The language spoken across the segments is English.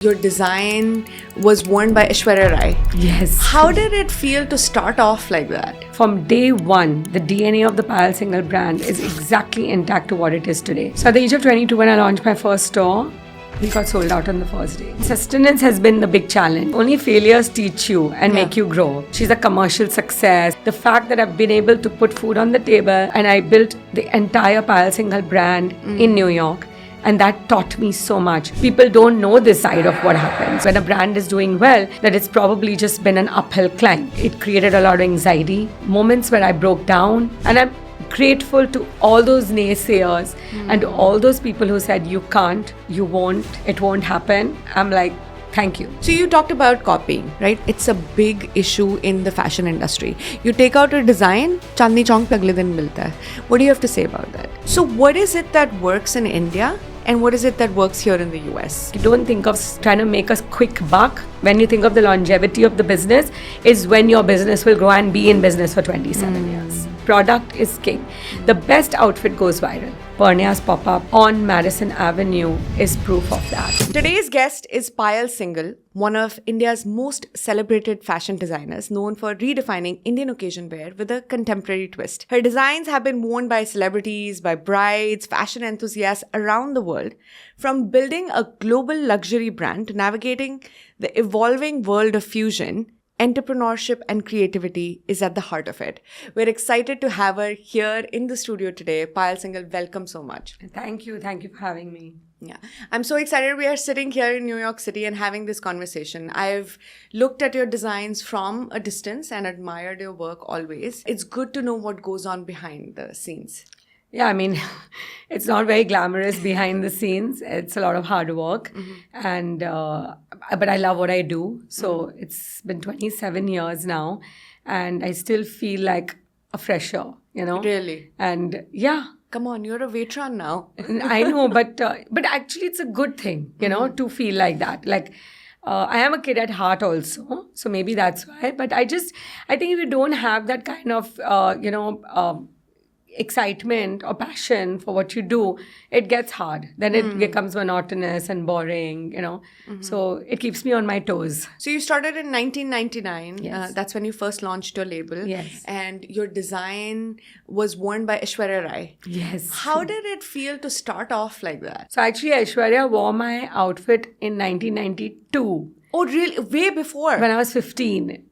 Your design was worn by Aishwarya Rai. Yes. How did it feel to start off like that? From day one, the DNA of the Payal Singhal brand is exactly intact to what it is today. So at the age of 22, when I launched my first store, we got sold out on the first day. Sustenance has been the big challenge. Only failures teach you and make you grow. She's a commercial success. The fact that I've been able to put food on the table and I built the entire Payal Singhal brand in New York. And that taught me so much. People don't know this side of what happens. When a brand is doing well, that it's probably just been an uphill climb. It created a lot of anxiety, moments where I broke down. And I'm grateful to all those naysayers and all those people who said, you can't, you won't, it won't happen. I'm like, thank you. So you talked about copying, right? It's a big issue in the fashion industry. You take out a design, Chandni Chowk pe agle din milta hai. What do you have to say about that? So what is it that works in India? And what is it that works here in the US? You don't think of trying to make a quick buck. When you think of the longevity of the business, is when your business will grow and be in business for 27 years. Product is king. The best outfit goes viral. Purnia's pop-up on Madison Avenue is proof of that. Today's guest is Payal Singhal, one of India's most celebrated fashion designers, known for redefining Indian occasion wear with a contemporary twist. Her designs have been worn by celebrities, by brides, fashion enthusiasts around the world. From building a global luxury brand to navigating the evolving world of fusion, entrepreneurship and creativity is at the heart of it. We're excited to have her here in the studio today. Payal Singhal, welcome so much. Thank you for having me. Yeah, I'm so excited we are sitting here in New York City and having this conversation. I've looked at your designs from a distance and admired your work always. It's good to know what goes on behind the scenes. Yeah, I mean, it's not very glamorous behind the scenes. It's a lot of hard work. And but I love what I do. So it's been 27 years now. And I still feel like a fresher, you know. Really? And yeah. Come on, you're a veteran now. I know, but actually it's a good thing, you know, to feel like that. Like, I am a kid at heart also. So maybe that's why. But I think if you don't have that kind of, excitement or passion for what you do, it gets hard. Then it becomes monotonous and boring, you know. So it keeps me on my toes. So you started in 1999. Yes. That's when you first launched your label. Yes. And your design was worn by Aishwarya Rai. Yes. How did it feel to start off like that? So actually, Aishwarya wore my outfit in 1992. Oh, really? Way before? When I was 15.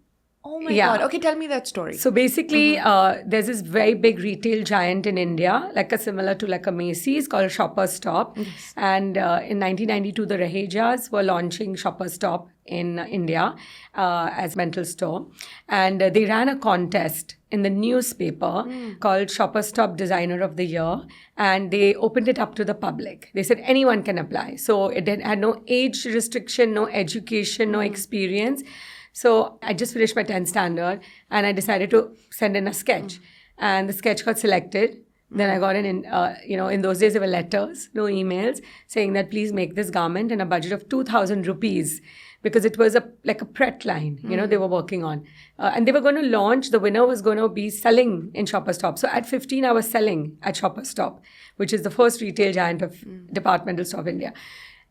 Oh my God. Okay, tell me that story. So basically, there's this very big retail giant in India, similar to a Macy's, called Shoppers Stop. Yes. And in 1992, the Rahejas were launching Shoppers Stop in India as mental store. And they ran a contest in the newspaper called Shoppers Stop Designer of the Year. And they opened it up to the public. They said anyone can apply. So it had no age restriction, no education, no experience. So I just finished my 10th standard and I decided to send in a sketch. And the sketch got selected. Then I got in those days there were letters, no emails, saying that please make this garment in a budget of 2,000 rupees. Because it was like a Pret line, they were working on. And they were going to launch, the winner was going to be selling in Shoppers Stop. So at 15, I was selling at Shoppers Stop, which is the first retail giant of departmental store of India.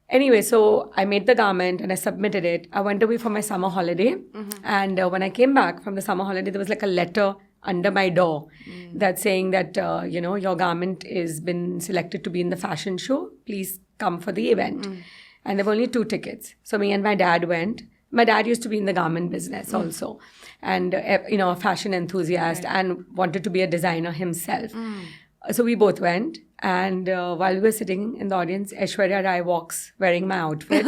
Anyway, so I made the garment and I submitted it. I went away for my summer holiday. And when I came back from the summer holiday, there was a letter under my door that's saying that, your garment has been selected to be in the fashion show. Please come for the event. And there were only 2 tickets. So me and my dad went. My dad used to be in the garment business also. And, a fashion enthusiast and wanted to be a designer himself. So we both went. And while we were sitting in the audience, Aishwarya Rai walks wearing my outfit.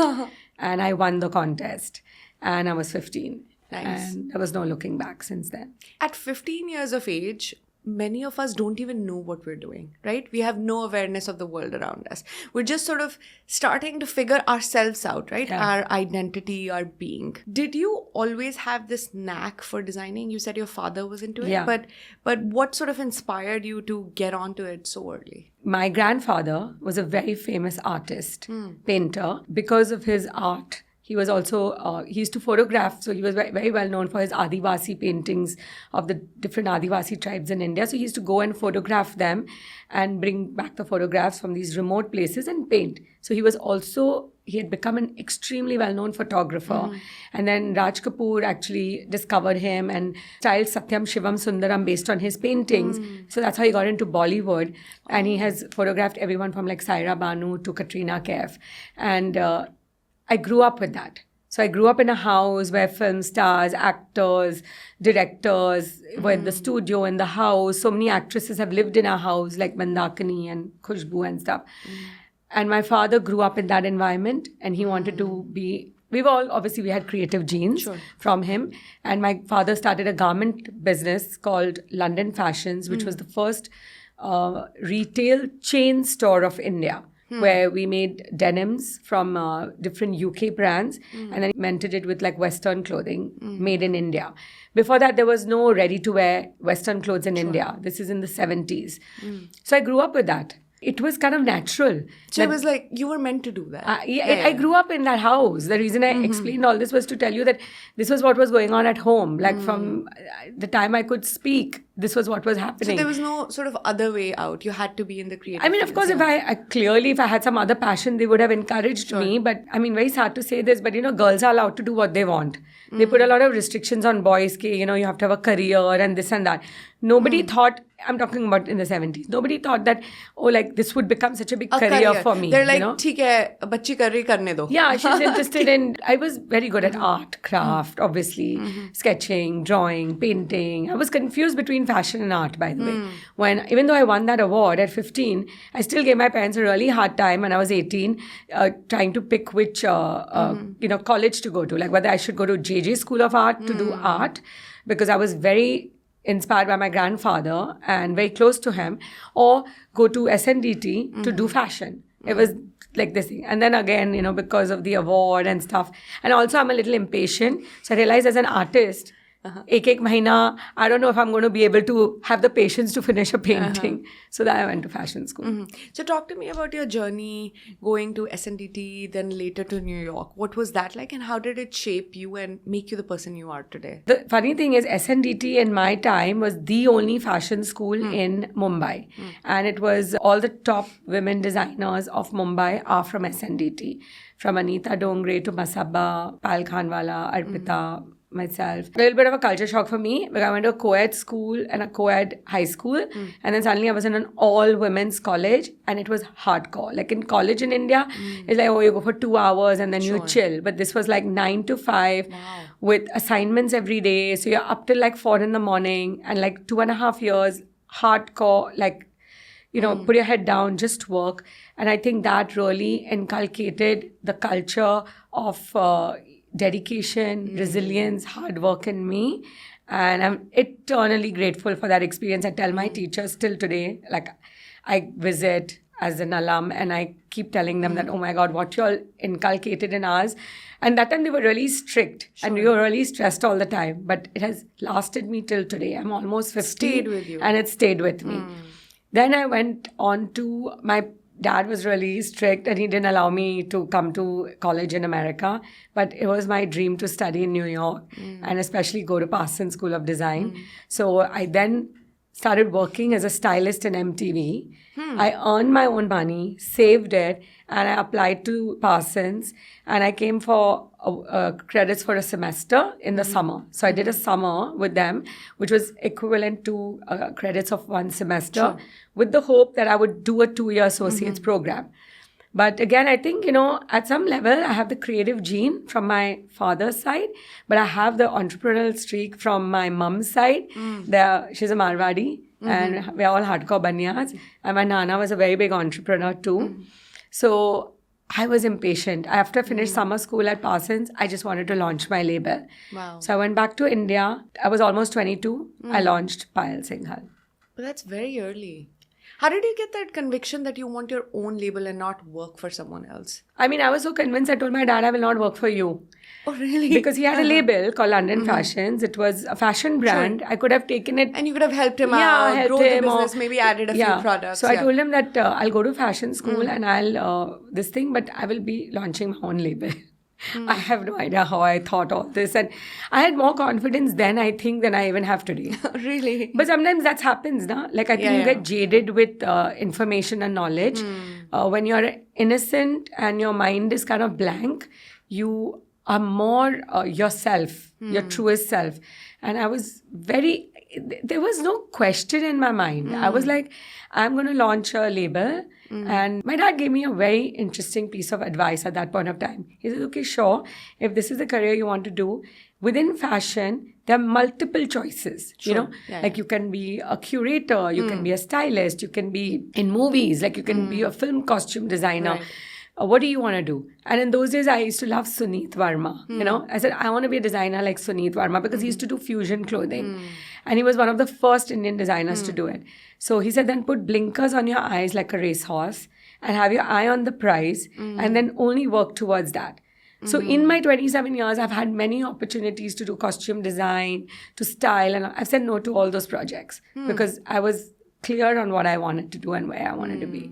And I won the contest. And I was 15. Nice. And there was no looking back since then. At 15 years of age, many of us don't even know what we're doing, right? We have no awareness of the world around us. We're just sort of starting to figure ourselves out, right? Yeah. Our identity, our being. Did you always have this knack for designing? You said your father was into it. Yeah. But what sort of inspired you to get onto it so early? My grandfather was a very famous artist, painter. Because of his art, he was also, he used to photograph, so he was very, very well known for his Adivasi paintings of the different Adivasi tribes in India. So he used to go and photograph them and bring back the photographs from these remote places and paint. So he was also he had become an extremely well-known photographer. And then Raj Kapoor actually discovered him and styled Satyam Shivam Sundaram based on his paintings. So that's how he got into Bollywood. And he has photographed everyone from like Saira Banu to Katrina Kaif. And I grew up with that. So I grew up in a house where film stars, actors, directors were in the studio, in the house. So many actresses have lived in our house, like Mandakini and Khushbu and stuff. And my father grew up in that environment, and he wanted to be... We had creative genes from him. And my father started a garment business called London Fashions, which was the first retail chain store of India. Where we made denims from different UK brands and then invented it with like Western clothing made in India. Before that, there was no ready-to-wear Western clothes in India. This is in the 70s. So I grew up with that. It was kind of natural. So it was like you were meant to do that. I grew up in that house. The reason I explained all this was to tell you that this was what was going on at home. Like from the time I could speak, this was what was happening. So there was no sort of other way out. You had to be in the creative I mean, of course, if I had some other passion, they would have encouraged me. But I mean, very sad to say this, but you know, girls are allowed to do what they want. They put a lot of restrictions on boys. You know, you have to have a career and this and that. Nobody thought, I'm talking about in the 70s, nobody thought that, oh, like this would become such a big career for me. They're like, you know? "ठीक है, बच्ची कर रही करने दो." Yeah, she's interested in, I was very good at art, craft, obviously, sketching, drawing, painting. I was confused between fashion and art, by the way. Even though I won that award at 15, I still gave my parents a really hard time when I was 18, trying to pick which, college to go to, like whether I should go to JJ School of Art to do art, because I was very inspired by my grandfather and very close to him, or go to SNDT to do fashion. It was like this thing. And then again, you know, because of the award and stuff. And also I'm a little impatient. So I realized as an artist, ek mahina, I don't know if I'm going to be able to have the patience to finish a painting. So that I went to fashion school. So talk to me about your journey going to SNDT, then later to New York. What was that like, and how did it shape you and make you the person you are today? The funny thing is, SNDT in my time was the only fashion school in Mumbai. And it was all the top women designers of Mumbai are from SNDT. From Anita Dongre to Masaba, Payal Khanwala, Arpita, myself. A little bit of a culture shock for me, because I went to a co-ed school and a co-ed high school, and then suddenly I was in an all-women's college, and it was hardcore. Like in college in India, it's like, oh, you go for 2 hours and then you chill. But this was like 9 to 5 with assignments every day. So you're up till like 4 in the morning, and like 2.5 years, hardcore, like, you know, put your head down, just work. And I think that really inculcated the culture of dedication, resilience, hard work in me. And I'm eternally grateful for that experience. I tell my teachers till today, like I visit as an alum and I keep telling them that, oh my God, what you all inculcated in us. And that time they were really strict and we were really stressed all the time. But it has lasted me till today. I'm almost 50. Stayed with you. And it stayed with me. Then I went on to, my dad was really strict and he didn't allow me to come to college in America. But it was my dream to study in New York and especially go to Parsons School of Design. So I then started working as a stylist in MTV. I earned my own money, saved it, and I applied to Parsons. And I came for credits for a semester in the summer. So I did a summer with them, which was equivalent to credits of one semester, with the hope that I would do a 2-year associate's program. But again, I think, you know, at some level, I have the creative gene from my father's side, but I have the entrepreneurial streak from my mom's side. She's a Marwadi, and we're all hardcore banyas. And my nana was a very big entrepreneur too. So I was impatient. After I finished summer school at Parsons, I just wanted to launch my label. Wow. So I went back to India. I was almost 22. I launched Payal Singhal. But that's very early. How did you get that conviction that you want your own label and not work for someone else? I mean, I was so convinced. I told my dad, I will not work for you. Oh, really? Because he had a label called London Fashions. It was a fashion brand. I could have taken it. And you could have helped him out, grow the business, maybe added a few products. So I told him that I'll go to fashion school and I'll but I will be launching my own label. I have no idea how I thought all this. And I had more confidence then, I think, than I even have today. Really? But sometimes that happens, na? Like I think you get jaded with information and knowledge. When you're innocent and your mind is kind of blank, you are more yourself, your truest self. And I was there was no question in my mind. I was like, I'm going to launch a label. And my dad gave me a very interesting piece of advice at that point of time. He said, okay, sure, if this is the career you want to do, within fashion, there are multiple choices, Sure. you know, like you can be a curator, you can be a stylist, you can be in movies, like you can be a film costume designer. Right. What do you want to do? And in those days, I used to love Suneet Verma. You know, I said, I want to be a designer like Suneet Verma because he used to do fusion clothing. And he was one of the first Indian designers to do it. So he said, then put blinkers on your eyes like a racehorse and have your eye on the prize and then only work towards that. So in my 27 years, I've had many opportunities to do costume design, to style, and I've said no to all those projects because I was clear on what I wanted to do and where I wanted to be.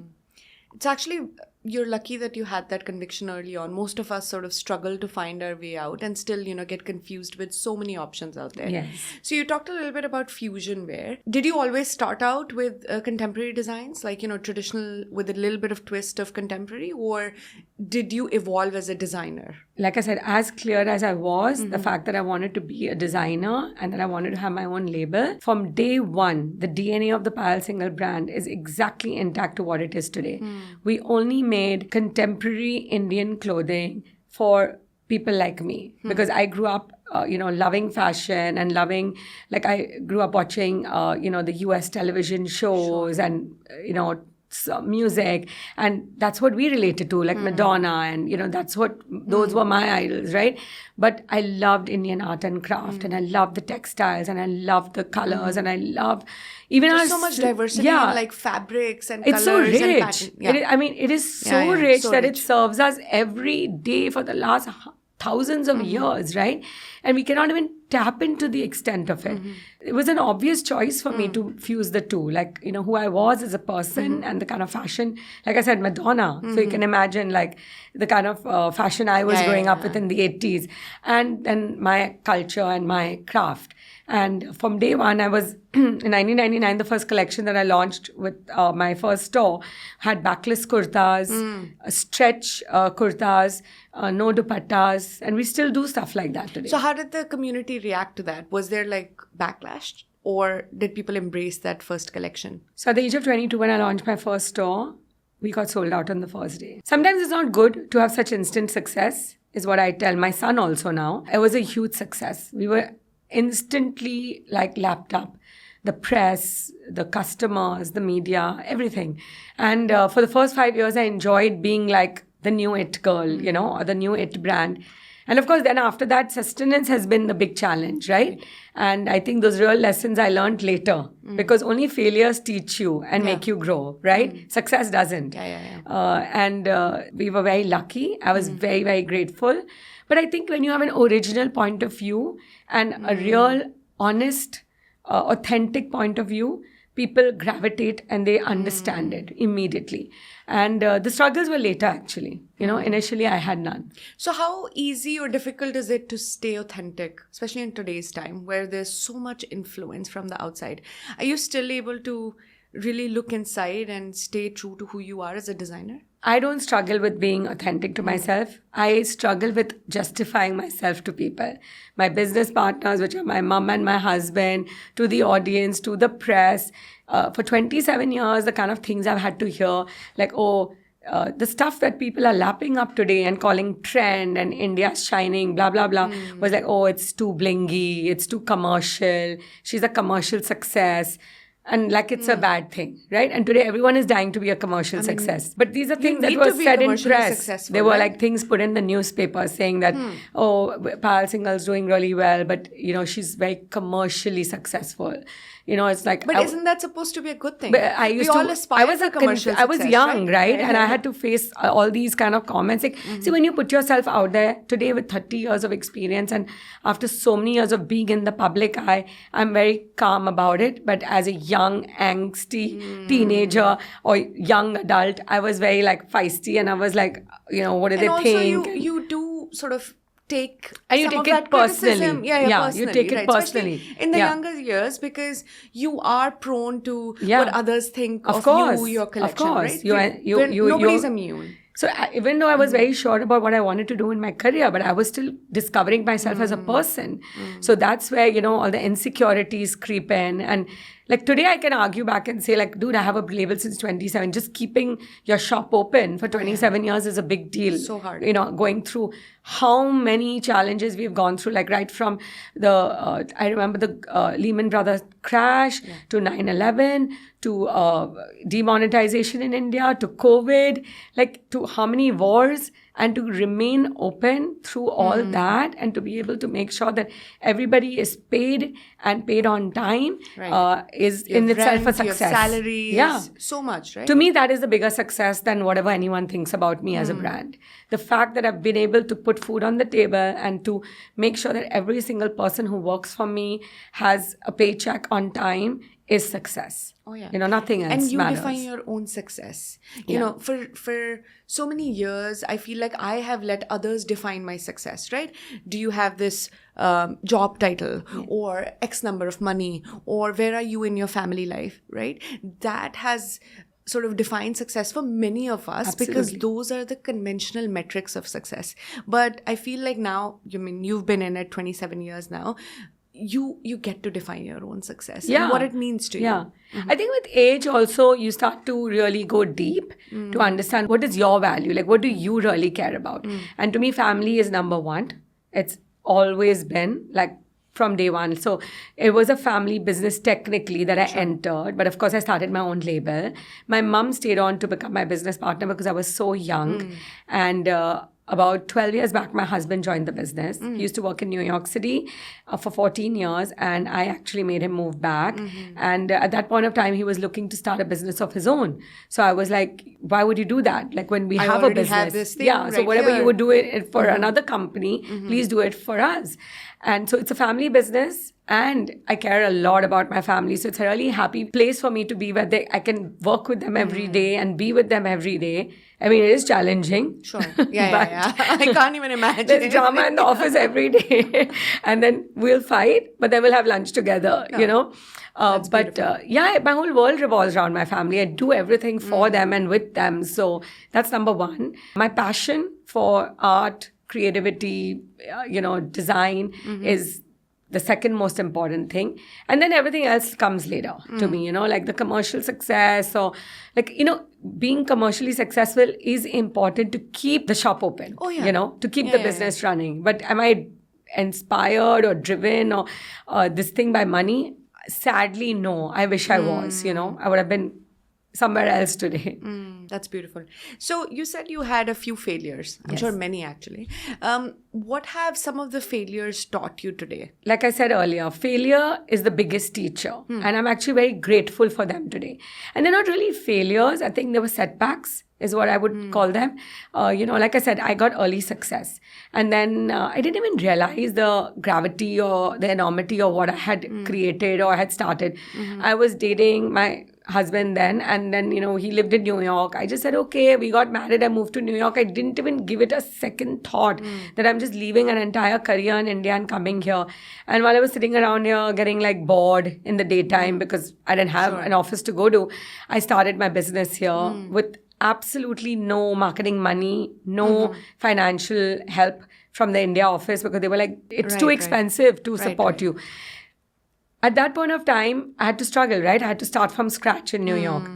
It's actually, you're lucky that you had that conviction early on. Most of us sort of struggle to find our way out and still, get confused with so many options out there. Yes. So you talked a little bit about fusion wear. Did you always start out with contemporary designs, like, traditional with a little bit of twist of contemporary, or did you evolve as a designer? Like I said, as clear as I was, the fact that I wanted to be a designer and that I wanted to have my own label, from day one, the DNA of the Payal Singhal brand is exactly intact to what it is today. We only made contemporary Indian clothing for people like me because I grew up, loving fashion and loving, like I grew up watching, the US television shows and, music, and that's what we related to, like Madonna, and those were my idols, right? But I loved Indian art and craft, and I loved the textiles, and I loved the colors, and I love even There's so much diversity in like fabrics and it's colors so and rich. patterns. Yeah. It is so rich so that rich. it serves us every day for the last thousands of years, right? And we cannot even tap into the extent of it. It was an obvious choice for me to fuse the two, like, who I was as a person and the kind of fashion. Like I said, Madonna. So you can imagine like the kind of fashion I was growing up with in the 80s, and then my culture and my craft. And from day one, I was in 1999, the first collection that I launched with my first store had backless kurtas, stretch kurtas, no dupattas, and we still do stuff like that today. So how did the community react to that? Was there like backlash, or did people embrace that first collection? So at the age of 22, when I launched my first store, we got sold out on the first day. Sometimes it's not good to have such instant success, is what I tell my son also now. It was a huge success. We were instantly like lapped up. The press, the customers, the media, everything. And for the first 5 years, I enjoyed being like the new it girl, or the new it brand. And of course, then after that, sustenance has been the big challenge, right? And I think those real lessons I learned later because only failures teach you and make you grow, right? Success doesn't. And we were very lucky. I was very, very grateful. But I think when you have an original point of view and a real, honest, authentic point of view, people gravitate and they understand it immediately. And the struggles were later, actually. Initially I had none. So how easy or difficult is it to stay authentic, especially in today's time where there's so much influence from the outside? Are you still able to really look inside and stay true to who you are as a designer? I don't struggle with being authentic to myself. I struggle with justifying myself to people. My business partners, which are my mom and my husband, to the audience, to the press. For 27 years, the kind of things I've had to hear, like, the stuff that people are lapping up today and calling trend and India's shining, blah, blah, blah, was like, it's too blingy, it's too commercial, she's a commercial success. And like it's a bad thing, right? And today everyone is dying to be a commercial success. But these are things that were said in press. They were like things put in the newspaper saying that, Payal Singhal's doing really well, but, she's very commercially successful. It's like... But isn't that supposed to be a good thing? But I was young, right? And I had to face all these kind of comments. Like, see, when you put yourself out there today with 30 years of experience and after so many years of being in the public eye, I'm very calm about it. But as a young, angsty teenager or young adult, I was very like feisty and I was like, what do they think? And also you do sort of take And you some take of it that criticism. personally. Yeah, Yeah, personally, you take it right? personally. Especially in the Yeah. younger years, because you are prone to Yeah. what others think of course, you, your collection, of course. right? Nobody's Nobody's immune. So even though I was very sure about what I wanted to do in my career, but I was still discovering myself as a person. So that's where, all the insecurities creep in. And like today I can argue back and say like, dude, I have a label since 27. Just keeping your shop open for 27 years is a big deal. So hard. Going through how many challenges we've gone through, like right from I remember the Lehman Brothers crash to 9/11 to demonetization in India to COVID, like to how many wars, and to remain open through all that, and to be able to make sure that everybody is paid and paid on time is Your in itself a rent, success. Your salaries, yeah. so much, right? To me, that is a bigger success than whatever anyone thinks about me as a brand. The fact that I've been able to put food on the table and to make sure that every single person who works for me has a paycheck on time is success. Oh yeah. Nothing else and you matters. define your own success. You know, for so many years, I feel like I have let others define my success, right? Do you have this job title or X number of money, or where are you in your family life, right? That has sort of defined success for many of us. Absolutely. Because those are the conventional metrics of success. But I feel like now, you've been in it 27 years now, you get to define your own success and what it means to you. I think with age also, you start to really go deep to understand what is your value, like what do you really care about. And to me, family is number one. It's always been like from day one. So it was a family business technically that I entered. But of course, I started my own label. My mom stayed on to become my business partner because I was so young. And about 12 years back, my husband joined the business. He used to work in New York City for 14 years, and I actually made him move back. And at that point of time, he was looking to start a business of his own. So I was like, why would you do that? Like when we have a business. Have this thing so right whatever here. you would do it for another company, please do it for us. And so it's a family business, and I care a lot about my family. So it's a really happy place for me to be where I can work with them every day and be with them every day. I mean, it is challenging. Sure. Yeah. I can't even imagine. There's drama in the office every day. And then we'll fight, but then we'll have lunch together, my whole world revolves around my family. I do everything for them and with them. So that's number one. My passion for art, creativity, design is the second most important thing. And then everything else comes later to me, like the commercial success or being commercially successful is important to keep the shop open, to keep the business running. But am I inspired or driven or this thing by money? Sadly, no. I wish I was, I would have been somewhere else today. That's beautiful. So you said you had a few failures. I'm sure many actually. What have some of the failures taught you today? Like I said earlier, failure is the biggest teacher. And I'm actually very grateful for them today. And they're not really failures. I think they were setbacks is what I would call them. Like I said, I got early success. And then I didn't even realize the gravity or the enormity of what I had created or had started. I was dating my husband then, and then he lived in New York. I just said, okay, we got married, I moved to New York. I didn't even give it a second thought that I'm just leaving an entire career in India and coming here. And while I was sitting around here getting like bored in the daytime because I didn't have an office to go to, I started my business here with absolutely no marketing money, no financial help from the India office, because they were like, it's too expensive to support you. At that point of time, I had to struggle, right? I had to start from scratch in New York.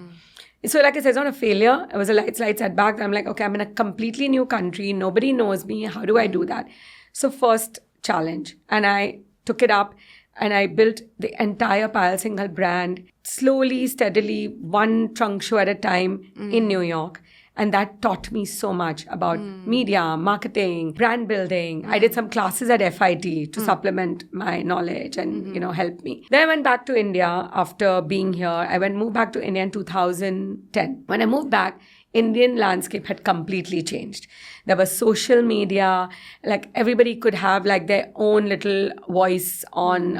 So like I said, it's not a failure. It was a slight setback. I'm like, okay, I'm in a completely new country. Nobody knows me. How do I do that? So first challenge. And I took it up and I built the entire Payal Singhal brand slowly, steadily, one trunk show at a time in New York. And that taught me so much about media, marketing, brand building. I did some classes at FIT to supplement my knowledge and, help me. Then I went back to India after being here. I moved back to India in 2010. When I moved back, Indian landscape had completely changed. There was social media, like everybody could have like their own little voice on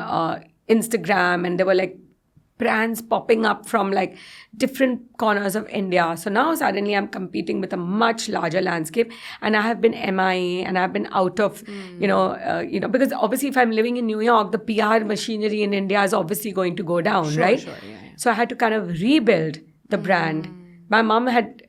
Instagram, and there were like brands popping up from like different corners of India. So now suddenly I'm competing with a much larger landscape, and I have been MIA and I've been out of, because obviously if I'm living in New York, the PR machinery in India is obviously going to go down, right? Sure, yeah. So I had to kind of rebuild the brand. My mom had,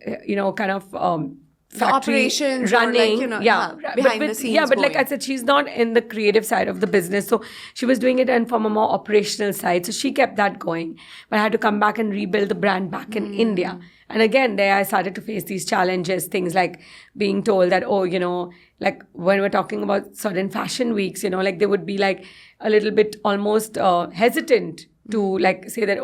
factory operations running, behind the scenes but like going. I said, she's not in the creative side of the business, so she was doing it and from a more operational side, so she kept that going. But I had to come back and rebuild the brand back in India. And again, there I started to face these challenges, things like being told that, like when we're talking about certain fashion weeks, like they would be like a little bit almost hesitant to like say that,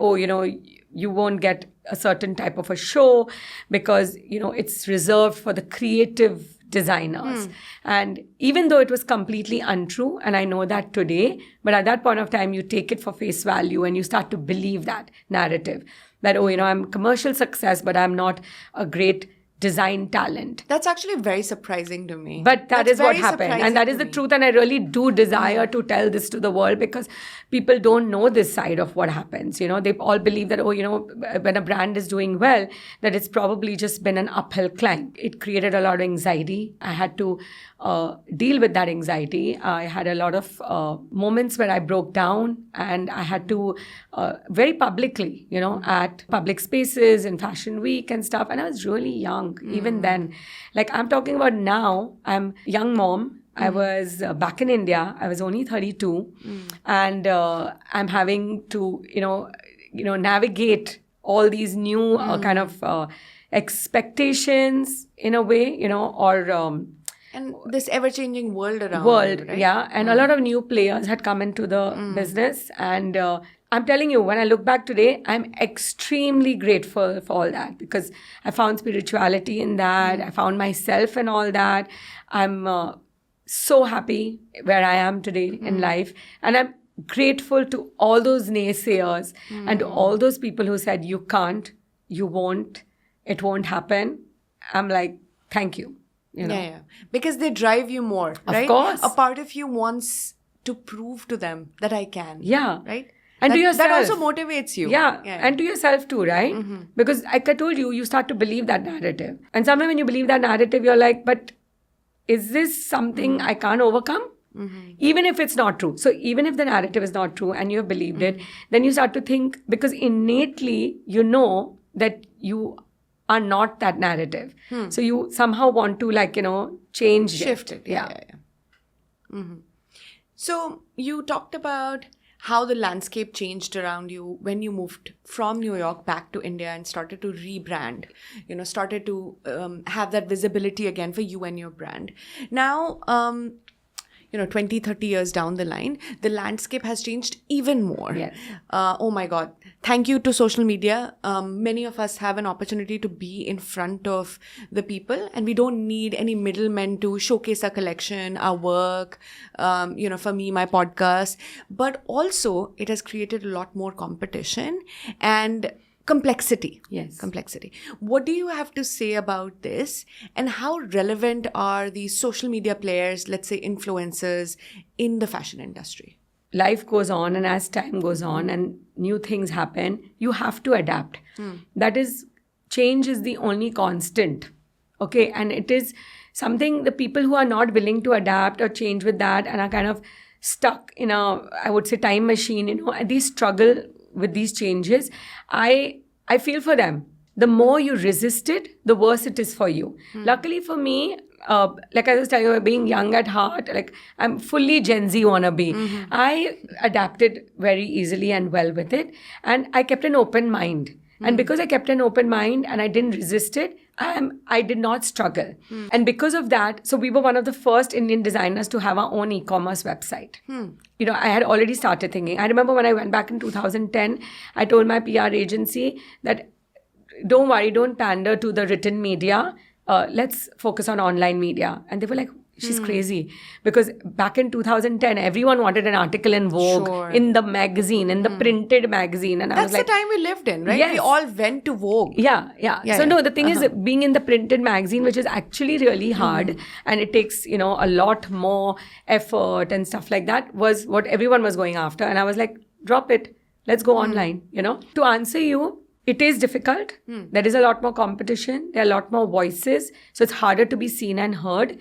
you won't get a certain type of a show because, it's reserved for the creative designers. And even though it was completely untrue, and I know that today, but at that point of time, you take it for face value and you start to believe that narrative that, I'm commercial success, but I'm not a great design talent. That's actually very surprising to me. But That's is what very happened. surprising And that to is the me. truth. And I really do desire to tell this to the world because people don't know this side of what happens. They all believe that, when a brand is doing well, that it's probably just been an uphill climb. It created a lot of anxiety. I had to deal with that anxiety. I had a lot of moments where I broke down, and I had to very publicly, at public spaces in Fashion Week and stuff. And I was really young even then. Like I'm talking about now, I'm young mom. I was back in India. I was only 32, and I'm having to, navigate all these new kind of expectations in a way, And this ever-changing world around. Right? Yeah. And a lot of new players had come into the business. And I'm telling you, when I look back today, I'm extremely grateful for all that because I found spirituality in that. I found myself in all that. I'm so happy where I am today in life. And I'm grateful to all those naysayers and all those people who said, you can't, you won't, it won't happen. I'm like, thank you. Yeah. Because they drive you more, right? Of course. A part of you wants to prove to them that I can. Yeah. Right? And to yourself. That also motivates you. Yeah. And to yourself too, right? Because like I told you, you start to believe that narrative. And somewhere when you believe that narrative, you're like, but is this something I can't overcome? Even if it's not true. So even if the narrative is not true and you have believed it, then you start to think, because innately you know that you are not that narrative. So you somehow want to Shift it. Yeah. So you talked about how the landscape changed around you when you moved from New York back to India and started to rebrand, started to have that visibility again for you and your brand. Now, 20, 30 years down the line, the landscape has changed even more. Yes. Oh my God. Thank you to social media. Many of us have an opportunity to be in front of the people, and we don't need any middlemen to showcase our collection, our work, for me, my podcast. But also, it has created a lot more competition and complexity. Yes. Complexity. What do you have to say about this? And how relevant are these social media players, let's say influencers, in the fashion industry? Life goes on, and as time goes on and new things happen, you have to adapt. That is, change is the only constant. Okay. And it is something the people who are not willing to adapt or change with that and are kind of stuck in a, I would say, time machine, and they struggle with these changes. I feel for them. The more you resist it, the worse it is for you. Luckily for me, like I was telling you, being young at heart, like I'm fully Gen Z wannabe. I adapted very easily and well with it. And I kept an open mind. And because I kept an open mind and I didn't resist it, I did not struggle. And because of that, so we were one of the first Indian designers to have our own e-commerce website. I had already started thinking. I remember when I went back in 2010, I told my PR agency that, don't worry, don't pander to the written media. Let's focus on online media. And they were like, she's crazy. Because back in 2010, everyone wanted an article in Vogue, in the magazine, in the printed magazine. And I was like, that's the time we lived in, right? Yes. We all went to Vogue. Yeah. So no, the thing is, being in the printed magazine, which is actually really hard, and it takes, a lot more effort and stuff like that, was what everyone was going after. And I was like, drop it. Let's go online, To answer you, it is difficult. There is a lot more competition. There are a lot more voices. So it's harder to be seen and heard.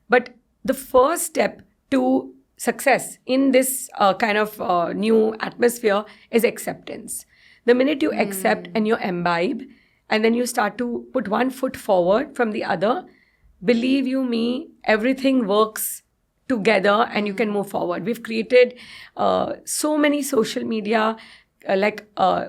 But the first step to success in this kind of new atmosphere is acceptance. The minute you accept and you imbibe, and then you start to put one foot forward from the other, believe you me, everything works together and you can move forward. We've created so many social media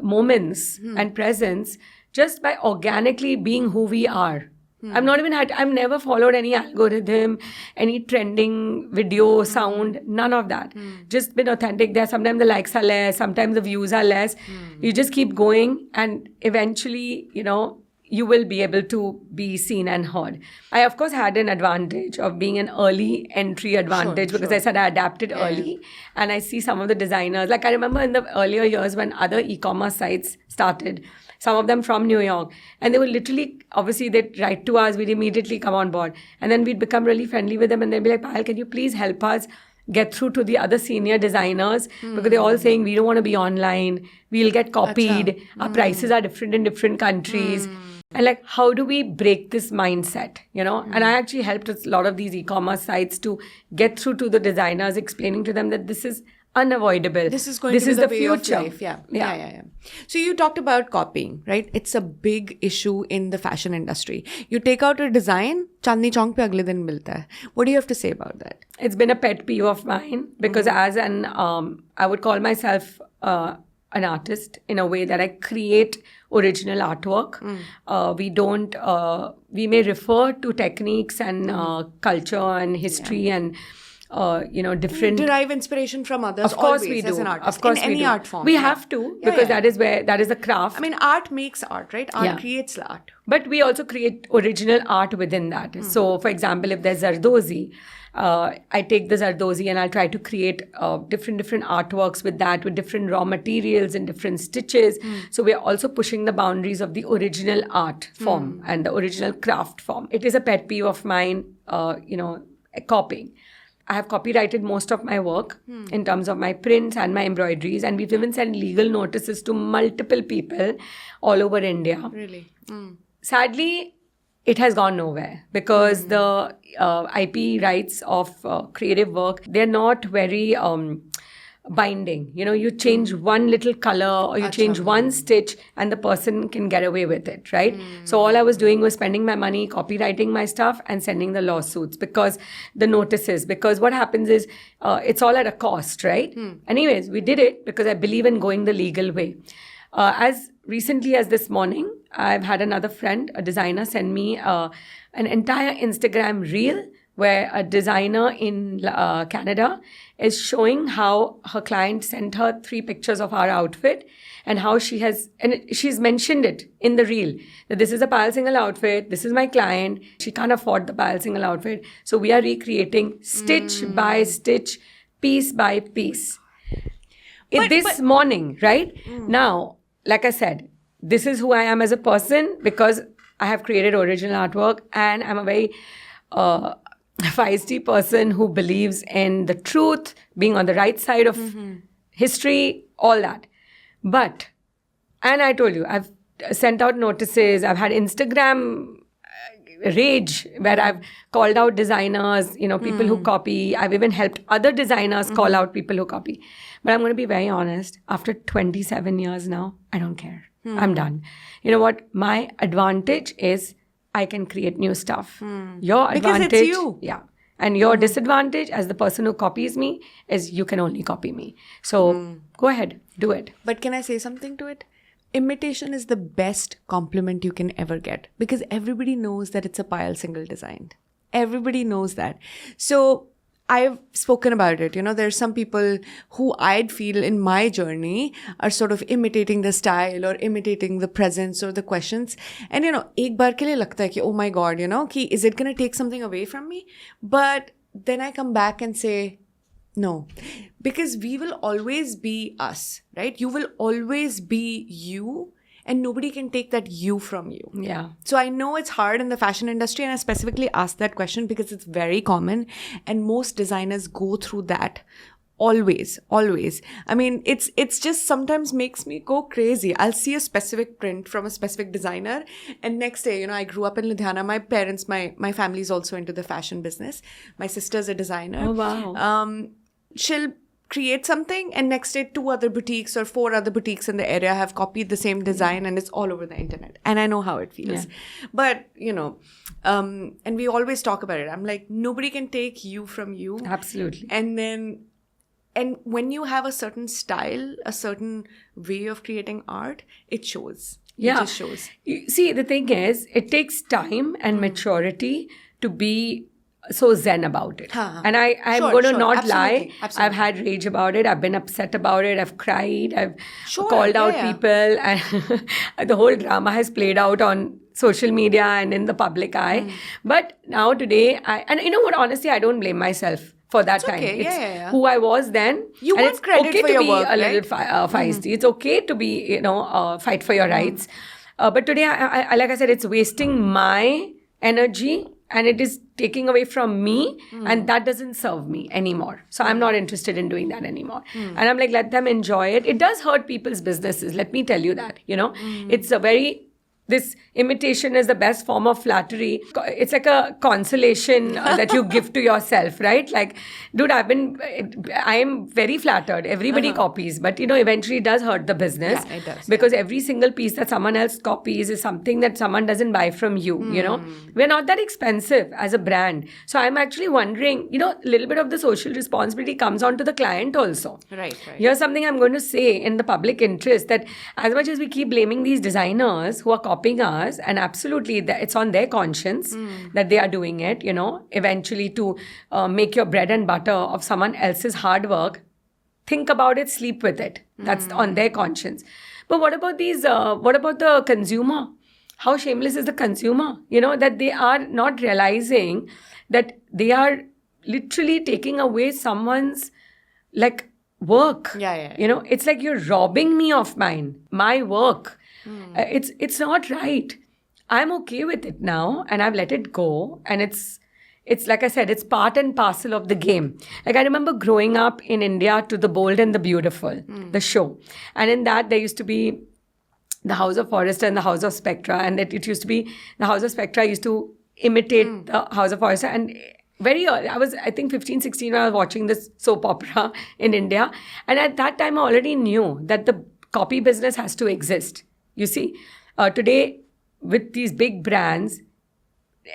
moments and presence just by organically being who we are. I've never followed any algorithm, any trending video, sound, none of that. Just been authentic there. Sometimes the likes are less, sometimes the views are less. You just keep going and eventually, you will be able to be seen and heard. I, of course, had an advantage of being an early entry advantage because I said I adapted early. And I see some of the designers, I remember in the earlier years when other e-commerce sites started, some of them from New York, and they would literally, obviously they'd write to us, we'd immediately come on board. And then we'd become really friendly with them and they'd be like, Payal, can you please help us get through to the other senior designers? Because they're all saying, we don't want to be online, we'll get copied, our prices are different in different countries. And how do we break this mindset, And I actually helped a lot of these e-commerce sites to get through to the designers, explaining to them that this is unavoidable. This is going to be the future. Of life. Yeah. So you talked about copying, right? It's a big issue in the fashion industry. You take out a design, Chandni Chowk pe agle din milta hai. What do you have to say about that? It's been a pet peeve of mine because as an, I would call myself an artist in a way that I create original artwork. We may refer to techniques and culture and history and different. You derive inspiration from others. Of course always, we do. As an artist, of course in we any do. art form. We have to because that is the craft. Art makes art, right? Art creates art. But we also create original art within that. So, for example, if there's Zardozi, I take the Zardozi and I'll try to create different artworks with that, with different raw materials and different stitches. So we're also pushing the boundaries of the original art form and the original craft form. It is a pet peeve of mine, copying. I have copyrighted most of my work in terms of my prints and my embroideries, and we've even sent legal notices to multiple people all over India. Really? Sadly, it has gone nowhere because the IP rights of creative work, they're not very binding. You change one little color or you change one stitch and the person can get away with it, right? So all I was doing was spending my money, copywriting my stuff and sending the lawsuits because what happens is it's all at a cost, right? Anyways, we did it because I believe in going the legal way. As recently as this morning, I've had another friend, a designer, send me an entire Instagram reel where a designer in Canada is showing how her client sent her 3 pictures of our outfit and how she's mentioned it in the reel that this is a Payal Singhal outfit, this is my client, she can't afford the Payal Singhal outfit. So we are recreating stitch by stitch, piece by piece. This morning, right? Now, like I said, this is who I am as a person because I have created original artwork and I'm a very feisty person who believes in the truth, being on the right side of history, all that. But, and I told you, I've sent out notices, I've had Instagram rage where I've called out designers, people who copy. I've even helped other designers call out people who copy. But I'm going to be very honest, after 27 years now, I don't care. I'm done. You know what? My advantage is I can create new stuff. Your advantage, because it's you. Yeah. And your disadvantage as the person who copies me is you can only copy me. So go ahead, do it. But can I say something to it? Imitation is the best compliment you can ever get because everybody knows that it's a Payal Singhal design. Everybody knows that. So I've spoken about it. There's some people who I'd feel in my journey are sort of imitating the style or imitating the presence or the questions. And, ek baar ke liye lagta hai ki, oh my God, ki is it going to take something away from me? But then I come back and say, no, because we will always be us, right? You will always be you. And nobody can take that you from you. Yeah. So I know it's hard in the fashion industry, and I specifically asked that question because it's very common, and most designers go through that Always. I mean, it's just sometimes makes me go crazy. I'll see a specific print from a specific designer, and next day, I grew up in Ludhiana. My parents, my family is also into the fashion business. My sister's a designer. Oh, wow. She'll create something, and next day 2 other boutiques or 4 other boutiques in the area have copied the same design, and it's all over the internet. And I know how it feels. Yeah. But, and we always talk about it. I'm like, nobody can take you from you. Absolutely. And when you have a certain style, a certain way of creating art, it shows. Yeah. It just shows. See, the thing is, it takes time and maturity to be so zen about it. And I'm going to not lie. Absolutely. I've had rage about it. I've been upset about it. I've cried. I've called out people. And the whole drama has played out on social media and in the public eye. But now today, and you know what, honestly, I don't blame myself for that time. Okay. It's who I was then. You want credit okay for to your be work, a little right? feisty. It's okay to be, fight for your rights. But today, I like I said, it's wasting my energy and it is taking away from me, and that doesn't serve me anymore. So I'm not interested in doing that anymore. And I'm like, let them enjoy it. It does hurt people's businesses. Let me tell you that, It's a very... This imitation is the best form of flattery. It's like a consolation that you give to yourself, right? Like, dude, I am very flattered. Everybody copies, but eventually it does hurt the business. Yeah, it does. Because every single piece that someone else copies is something that someone doesn't buy from you, We're not that expensive as a brand. So I'm actually wondering, a little bit of the social responsibility comes on to the client also. Right. Here's something I'm going to say in the public interest, that as much as we keep blaming these designers who are copying us, and absolutely it's on their conscience that they are doing it, eventually to make your bread and butter of someone else's hard work. Think about it, sleep with it. That's on their conscience. But what about the consumer? How shameless is the consumer? That they are not realizing that they are literally taking away someone's work. Yeah. It's like you're robbing me of my work. It's not right. I'm okay with it now, and I've let it go. And it's like I said, it's part and parcel of the game. Like I remember growing up in India to The Bold and the Beautiful, the show. And in that, there used to be the House of Forrester and the House of Spectra. And it used to be, the House of Spectra used to imitate the House of Forrester. And very early, I was, I think, 15, 16 when I was watching this soap opera in India. And at that time, I already knew that the copy business has to exist. You see, today with these big brands,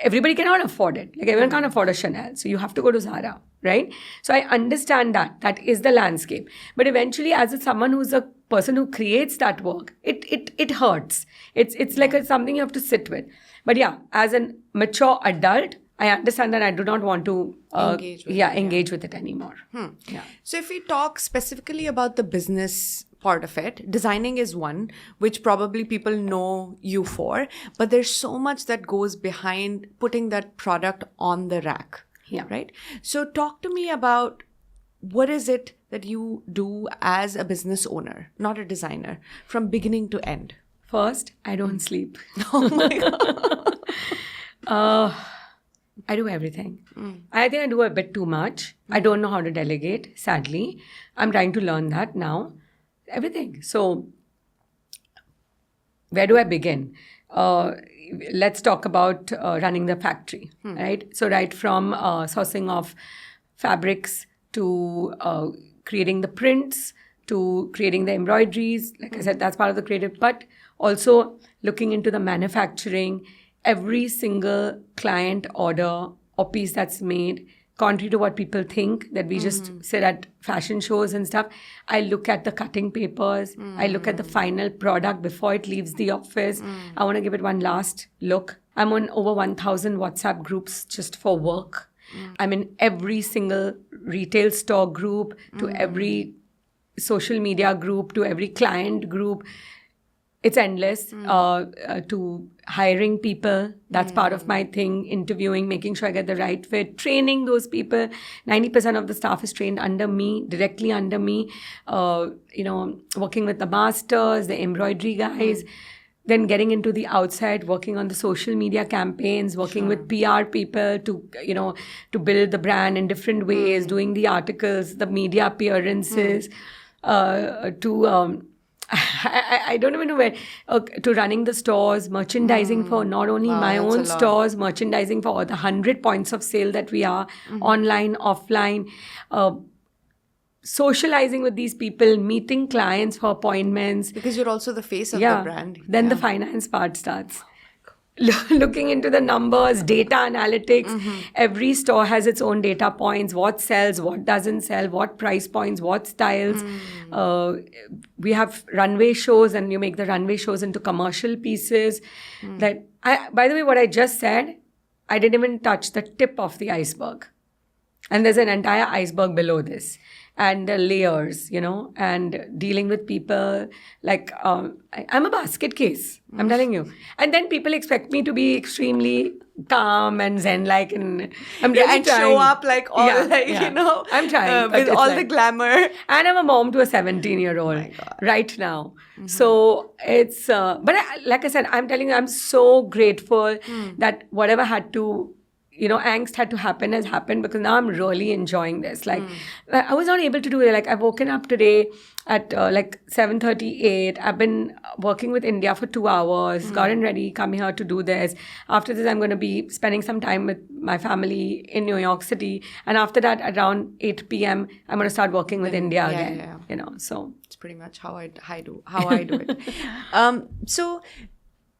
everybody cannot afford it. Like everyone can't afford a Chanel. So you have to go to Zara, right? So I understand that is the landscape. But eventually, as someone who's a person who creates that work, it hurts. It's like something you have to sit with. But yeah, as a mature adult, I understand that I do not want to engage with it anymore. Yeah. So if we talk specifically about the business part of it, designing is one, which probably people know you for, but there's so much that goes behind putting that product on the rack. Yeah. Right? So talk to me about what is it that you do as a business owner, not a designer, from beginning to end? First, I don't sleep. Oh my God. I do everything. I think I do a bit too much. I don't know how to delegate, sadly. I'm trying to learn that now. Everything. So, where do I begin? Let's talk about running the factory, right? So, right from sourcing of fabrics to creating the prints to creating the embroideries. Like I said, that's part of the creative. But also looking into the manufacturing, every single client order or piece that's made, contrary to what people think, that we just sit at fashion shows and stuff. I look at the cutting papers. I look at the final product before it leaves the office. I want to give it one last look. I'm on over 1,000 WhatsApp groups just for work. I'm in every single retail store group, to every social media group, to every client group. It's endless. To hiring people, that's part of my thing. Interviewing, making sure I get the right fit, training those people. 90% of the staff is trained under me, directly under me. Working with the masters, the embroidery guys. then getting into the outside, working on the social media campaigns, working with PR people to, to build the brand in different ways, doing the articles, the media appearances, I don't even know where, to running the stores, merchandising for not only my own stores, merchandising for all the 100 points of sale that we are, online, offline, socializing with these people, meeting clients for appointments. Because you're also the face of the brand. Then the finance part starts. Looking into the numbers, data analytics. Every store has its own data points, what sells, what doesn't sell, what price points, what styles. We have runway shows, and you make the runway shows into commercial pieces. By the way, what I just said, I didn't even touch the tip of the iceberg. And there's an entire iceberg below this. And the layers, and dealing with people. Like, I'm a basket case, I'm telling you. And then people expect me to be extremely calm and zen-like, and I'm really and trying. show up like all I'm trying. with all the glamour. And I'm a mom to a 17-year-old right now. So it's, but like I said, I'm telling you, I'm so grateful that whatever had to, angst had to happen has happened, because now I'm really enjoying this. Like, I was not able to do it. Like, I've woken up today at 7:38. I've been working with India for 2 hours, gotten ready, come here to do this. After this, I'm going to be spending some time with my family in New York City. And after that, around 8 p.m., I'm going to start working with India again. So it's pretty much how I do it. So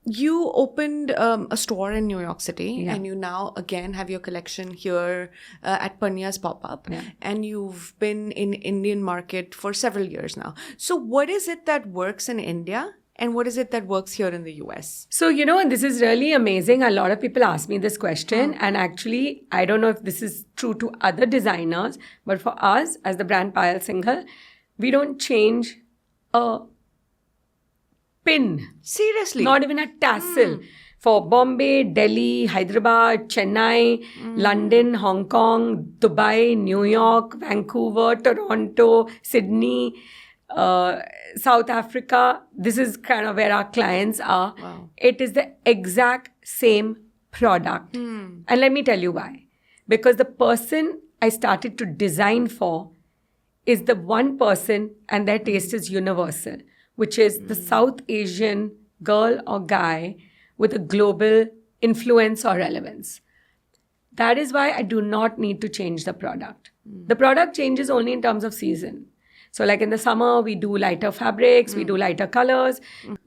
you opened a store in New York City, and you now again have your collection here at Panya's Pop-Up, and you've been in Indian market for several years now. So what is it that works in India, and what is it that works here in the US? So, and this is really amazing. A lot of people ask me this question, and actually, I don't know if this is true to other designers, but for us, as the brand Payal Singhal, we don't change a pin. Seriously? Not even a tassel. For Bombay, Delhi, Hyderabad, Chennai, London, Hong Kong, Dubai, New York, Vancouver, Toronto, Sydney, South Africa. This is kind of where our clients are. Wow. It is the exact same product. And let me tell you why. Because the person I started to design for is the one person, and their taste is universal, which is the South Asian girl or guy with a global influence or relevance. That is why I do not need to change the product. The product changes only in terms of season. So like in the summer, we do lighter fabrics, we do lighter colors.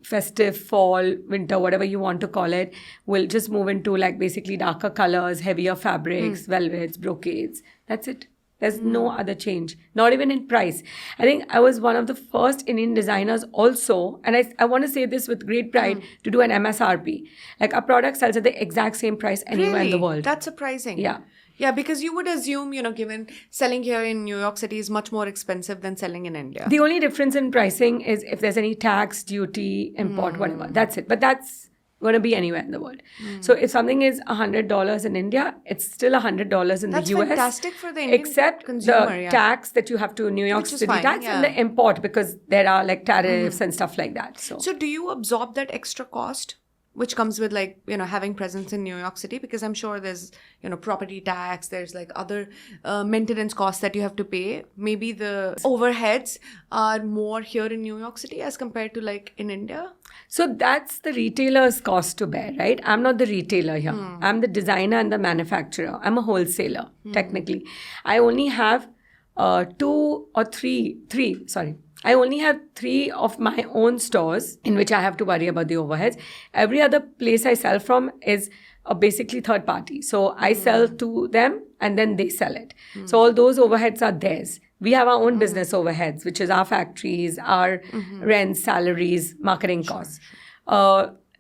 Festive, fall, winter, whatever you want to call it, we'll just move into like basically darker colors, heavier fabrics, velvets, brocades. That's it. There's no other change, not even in price. I think I was one of the first Indian designers also, and I want to say this with great pride, to do an MSRP. Like, our product sells at the exact same price anywhere in the world. That's surprising. Yeah. Yeah, because you would assume, given selling here in New York City is much more expensive than selling in India. The only difference in pricing is if there's any tax, duty, import, whatever. That's it. But that's going to be anywhere in the world. So if something is $100 in India, it's still $100 in the US. That's fantastic for the Indian except consumer, the tax that you have to New York City fine, tax and the import, because there are like tariffs and stuff like that. So do you absorb that extra cost, which comes with having presence in New York City? Because I'm sure there's, property tax, there's like other maintenance costs that you have to pay. Maybe the overheads are more here in New York City as compared to like in India. So that's the retailer's cost to bear, right? I'm not the retailer here. I'm the designer and the manufacturer. I'm a wholesaler, technically. I only have I only have 3 of my own stores in which I have to worry about the overheads. Every other place I sell from is basically third party. So I sell to them and then they sell it. So all those overheads are theirs. We have our own business overheads, which is our factories, our rents, salaries, marketing costs.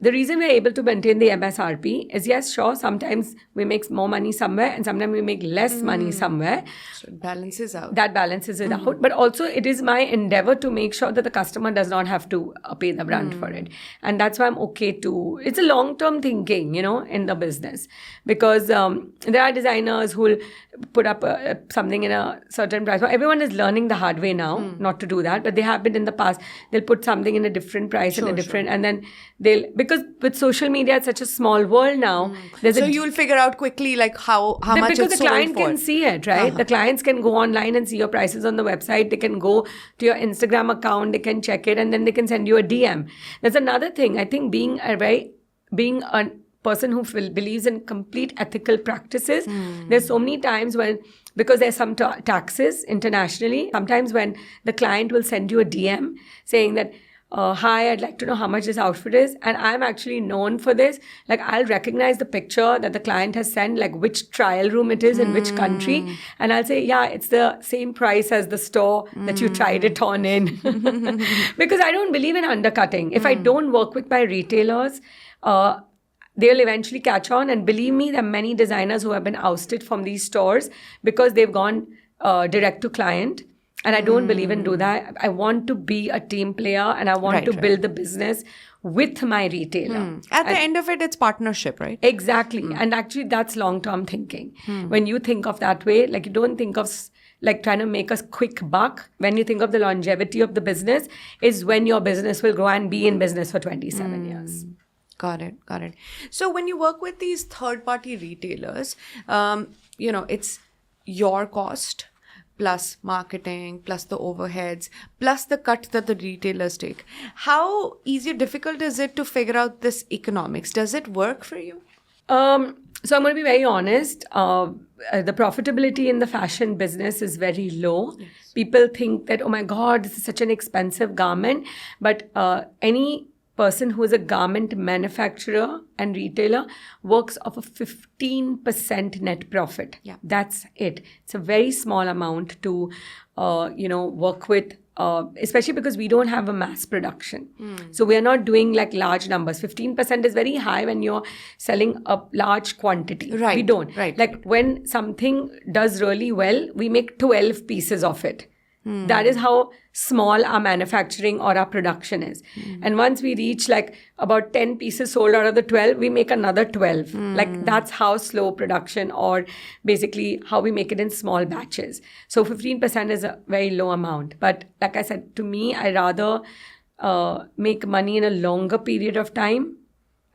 the reason we're able to maintain the MSRP is, yes, sure, sometimes we make more money somewhere and sometimes we make less money somewhere. So it balances out. That balances it out. But also it is my endeavor to make sure that the customer does not have to pay the brunt for it. And that's why I'm okay to, it's a long-term thinking, in the business. Because there are designers who will put up something in a certain price. Everyone is learning the hard way now not to do that, but they have been in the past. They'll put something in a different price and then because with social media it's such a small world now. So you'll figure out quickly like how much it's sold for. Because the client can see it, right? The clients can go online and see your prices on the website. They can go to your Instagram account, they can check it, and then they can send you a DM. That's another thing. I think being a person who believes in complete ethical practices, there's so many times when, because there's some taxes internationally, sometimes when the client will send you a DM saying that, hi, I'd like to know how much this outfit is. And I'm actually known for this. Like, I'll recognize the picture that the client has sent, like which trial room it is in which country. And I'll say, yeah, it's the same price as the store that you tried it on in. Because I don't believe in undercutting. If I don't work with my retailers, they'll eventually catch on. And believe me, there are many designers who have been ousted from these stores because they've gone direct to client. And I don't believe in do that. I want to be a team player and I want to build the business with my retailer. At the end of it, it's partnership, right? Exactly. And actually, that's long-term thinking. When you think of that way, like you don't think of like trying to make a quick buck. When you think of the longevity of the business, is when your business will grow and be in business for 27 years. Got it. So when you work with these third-party retailers, it's your cost plus marketing, plus the overheads, plus the cut that the retailers take. How easy or difficult is it to figure out this economics? Does it work for you? So I'm going to be very honest. The profitability in the fashion business is very low. Yes. People think that, oh my God, this is such an expensive garment. But any person who is a garment manufacturer and retailer works off a 15% net profit. Yeah. That's it. It's a very small amount to, work with, especially because we don't have a mass production. So we are not doing like large numbers. 15% is very high when you're selling a large quantity. Right. We don't. Right. Like when something does really well, we make 12 pieces of it. That is how small our manufacturing or our production is. And once we reach like about 10 pieces sold out of the 12, we make another 12. Like that's how slow production, or basically how we make it in small batches. So 15% is a very low amount. But like I said, to me, I rather make money in a longer period of time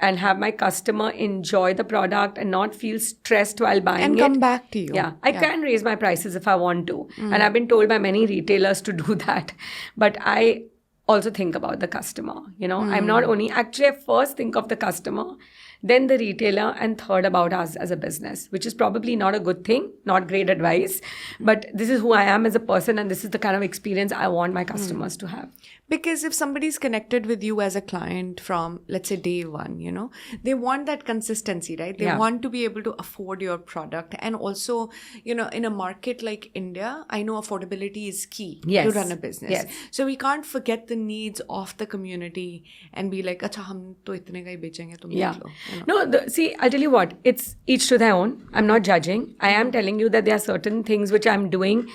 and have my customer enjoy the product and not feel stressed while buying and it. come back to you. Yeah, I can raise my prices if I want to. And I've been told by many retailers to do that. But I also think about the customer. I'm not only, actually I first think of the customer, then the retailer, and third about us as a business, which is probably not a good thing, not great advice. But this is who I am as a person, and this is the kind of experience I want my customers to have. Because if somebody's connected with you as a client from, let's say, day one, they want that consistency, right? They want to be able to afford your product. And also, in a market like India, I know affordability is key to run a business. Yes. So we can't forget the needs of the community and be like, acha, hum to itne ka hi bechenge, tum dekh lo. No, see, I'll tell you what, it's each to their own. I'm not judging. I am telling you that there are certain things which I'm doing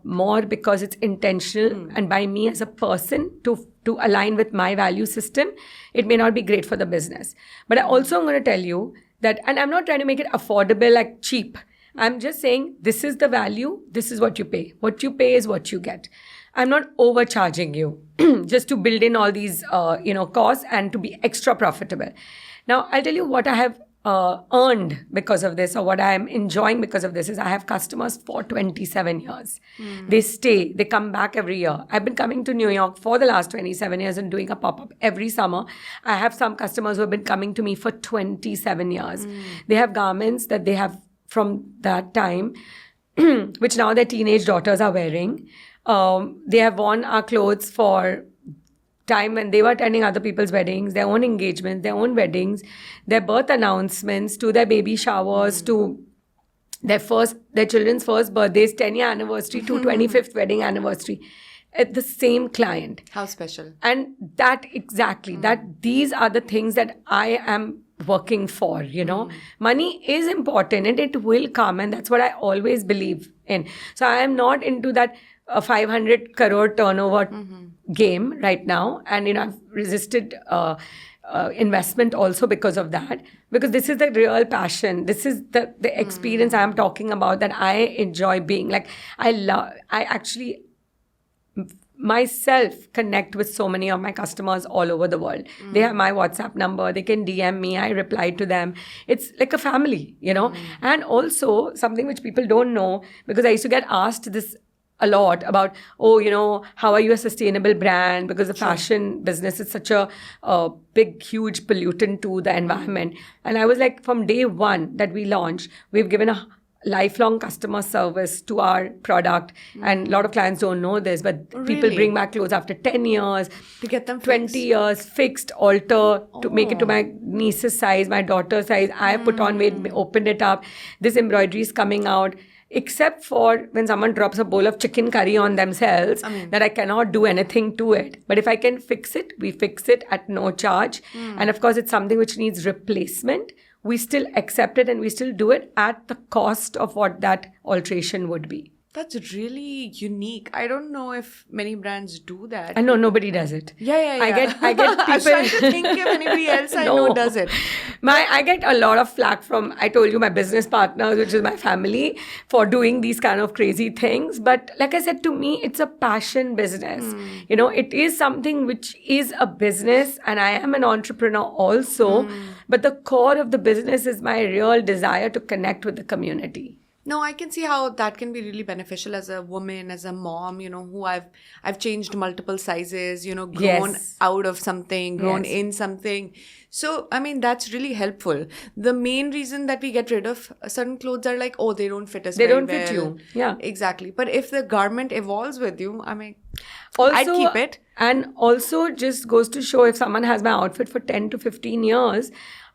more because it's intentional and by me as a person to align with my value system. It may not be great for the business. But I also am going to tell you that, and I'm not trying to make it affordable, like cheap. I'm just saying this is the value, this is what you pay. What you pay is what you get. I'm not overcharging you just to build in all these costs and to be extra profitable. Now, I'll tell you what I have earned because of this, or what I am enjoying because of this, is I have customers for 27 years. They stay, they come back every year. I've been coming to New York for the last 27 years and doing a pop-up every summer. I have some customers who have been coming to me for 27 years. They have garments that they have from that time, which now their teenage daughters are wearing. They have worn our clothes for time when they were attending other people's weddings, their own engagements, their own weddings, their birth announcements, to their baby showers, to their children's first birthdays, 10-year anniversary to 25th wedding anniversary. the same client. How special. And that exactly, that these are the things that I am working for, Money is important and it will come, and that's what I always believe in. So I am not into that 500 crore turnover game right now. And, I've resisted investment also because of that, because this is the real passion. This is the experience I'm talking about, that I enjoy being like, I actually myself connect with so many of my customers all over the world. They have my WhatsApp number, they can DM me, I reply to them. It's like a family, And also something which people don't know, because I used to get asked this a lot about, how are you a sustainable brand? Because the fashion business is such a big, huge pollutant to the environment. And I was like, from day one that we launched, we've given a lifelong customer service to our product. And a lot of clients don't know this, but people bring back clothes after 10 years. To get them 20 fixed. years, fixed, alter, to make it to my niece's size, my daughter's size. I put on weight, opened it up. This embroidery is coming out. Except for when someone drops a bowl of chicken curry on themselves, that I cannot do anything to it. But if I can fix it, we fix it at no charge. And of course, it's something which needs replacement. We still accept it and we still do it at the cost of what that alteration would be. That's really unique. I don't know if many brands do that. I know nobody does it. Yeah. I get people. I was trying to think if anybody else I know does it. I get a lot of flack from, I told you, my business partners, which is my family, for doing these kind of crazy things. But like I said, to me, it's a passion business. It is something which is a business, and I am an entrepreneur also. But the core of the business is my real desire to connect with the community. No, I can see how that can be really beneficial as a woman, as a mom, who I've changed multiple sizes, grown out of something, grown in something. So, that's really helpful. The main reason that we get rid of certain clothes are like, they don't fit us very well. They don't fit you. Yeah. Exactly. But if the garment evolves with you, also, I'd keep it. And also just goes to show, if someone has my outfit for 10 to 15 years,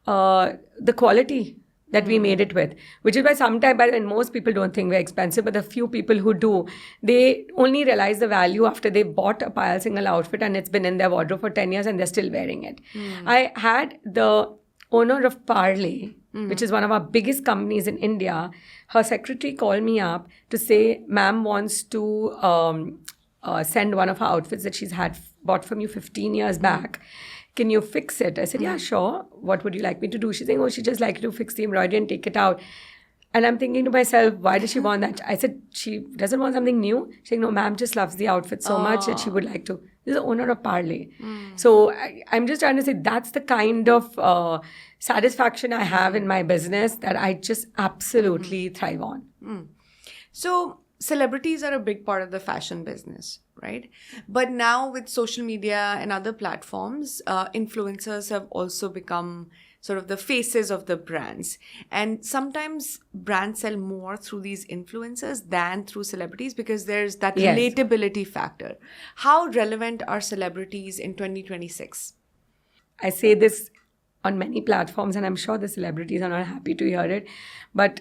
the quality that we made it with, which is why sometimes, when most people don't think we're expensive, but the few people who do, they only realize the value after they bought a Payal Singhal outfit and it's been in their wardrobe for 10 years and they're still wearing it. I had the owner of Parley, which is one of our biggest companies in India. Her secretary called me up to say, ma'am wants to send one of her outfits that she's bought from you 15 years back. Can you fix it? I said, yeah, sure. What would you like me to do? She's saying, she'd just like you to fix the embroidery and take it out. And I'm thinking to myself, why does she want that? I said, she doesn't want something new. She's saying, no, ma'am just loves the outfit so much that she would like to. This is the owner of Parley. So I'm just trying to say that's the kind of satisfaction I have in my business that I just absolutely thrive on. So celebrities are a big part of the fashion business, right? But now with social media and other platforms, influencers have also become sort of the faces of the brands. And sometimes brands sell more through these influencers than through celebrities because there's that relatability factor. How relevant are celebrities in 2026? I say this on many platforms, and I'm sure the celebrities are not happy to hear it, but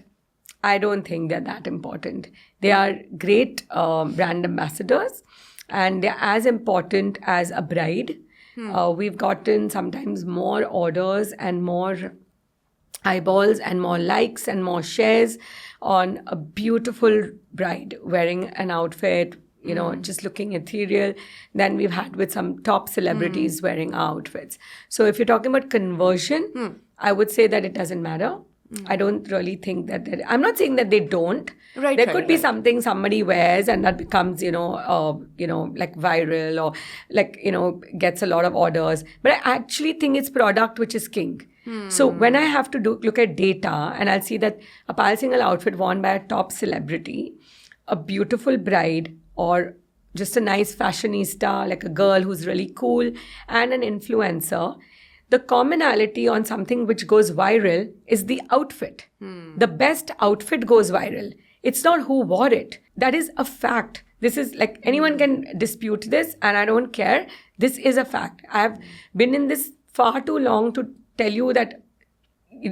I don't think they're that important. They are great brand ambassadors, and they're as important as a bride. We've gotten sometimes more orders and more eyeballs and more likes and more shares on a beautiful bride wearing an outfit, just looking ethereal, than we've had with some top celebrities wearing our outfits. So if you're talking about conversion, I would say that it doesn't matter. I don't really think that I'm not saying that they don't. There could be something somebody wears and that becomes, like viral or gets a lot of orders. But I actually think it's product which is king. So when I have to look at data and I'll see that a Payal Singhal outfit worn by a top celebrity, a beautiful bride, or just a nice fashionista, like a girl who's really cool, and an influencer, the commonality on something which goes viral is the outfit. The best outfit goes viral. It's not who wore it. That is a fact. This is like, anyone can dispute this and I don't care. This is a fact. I have been in this far too long to tell you that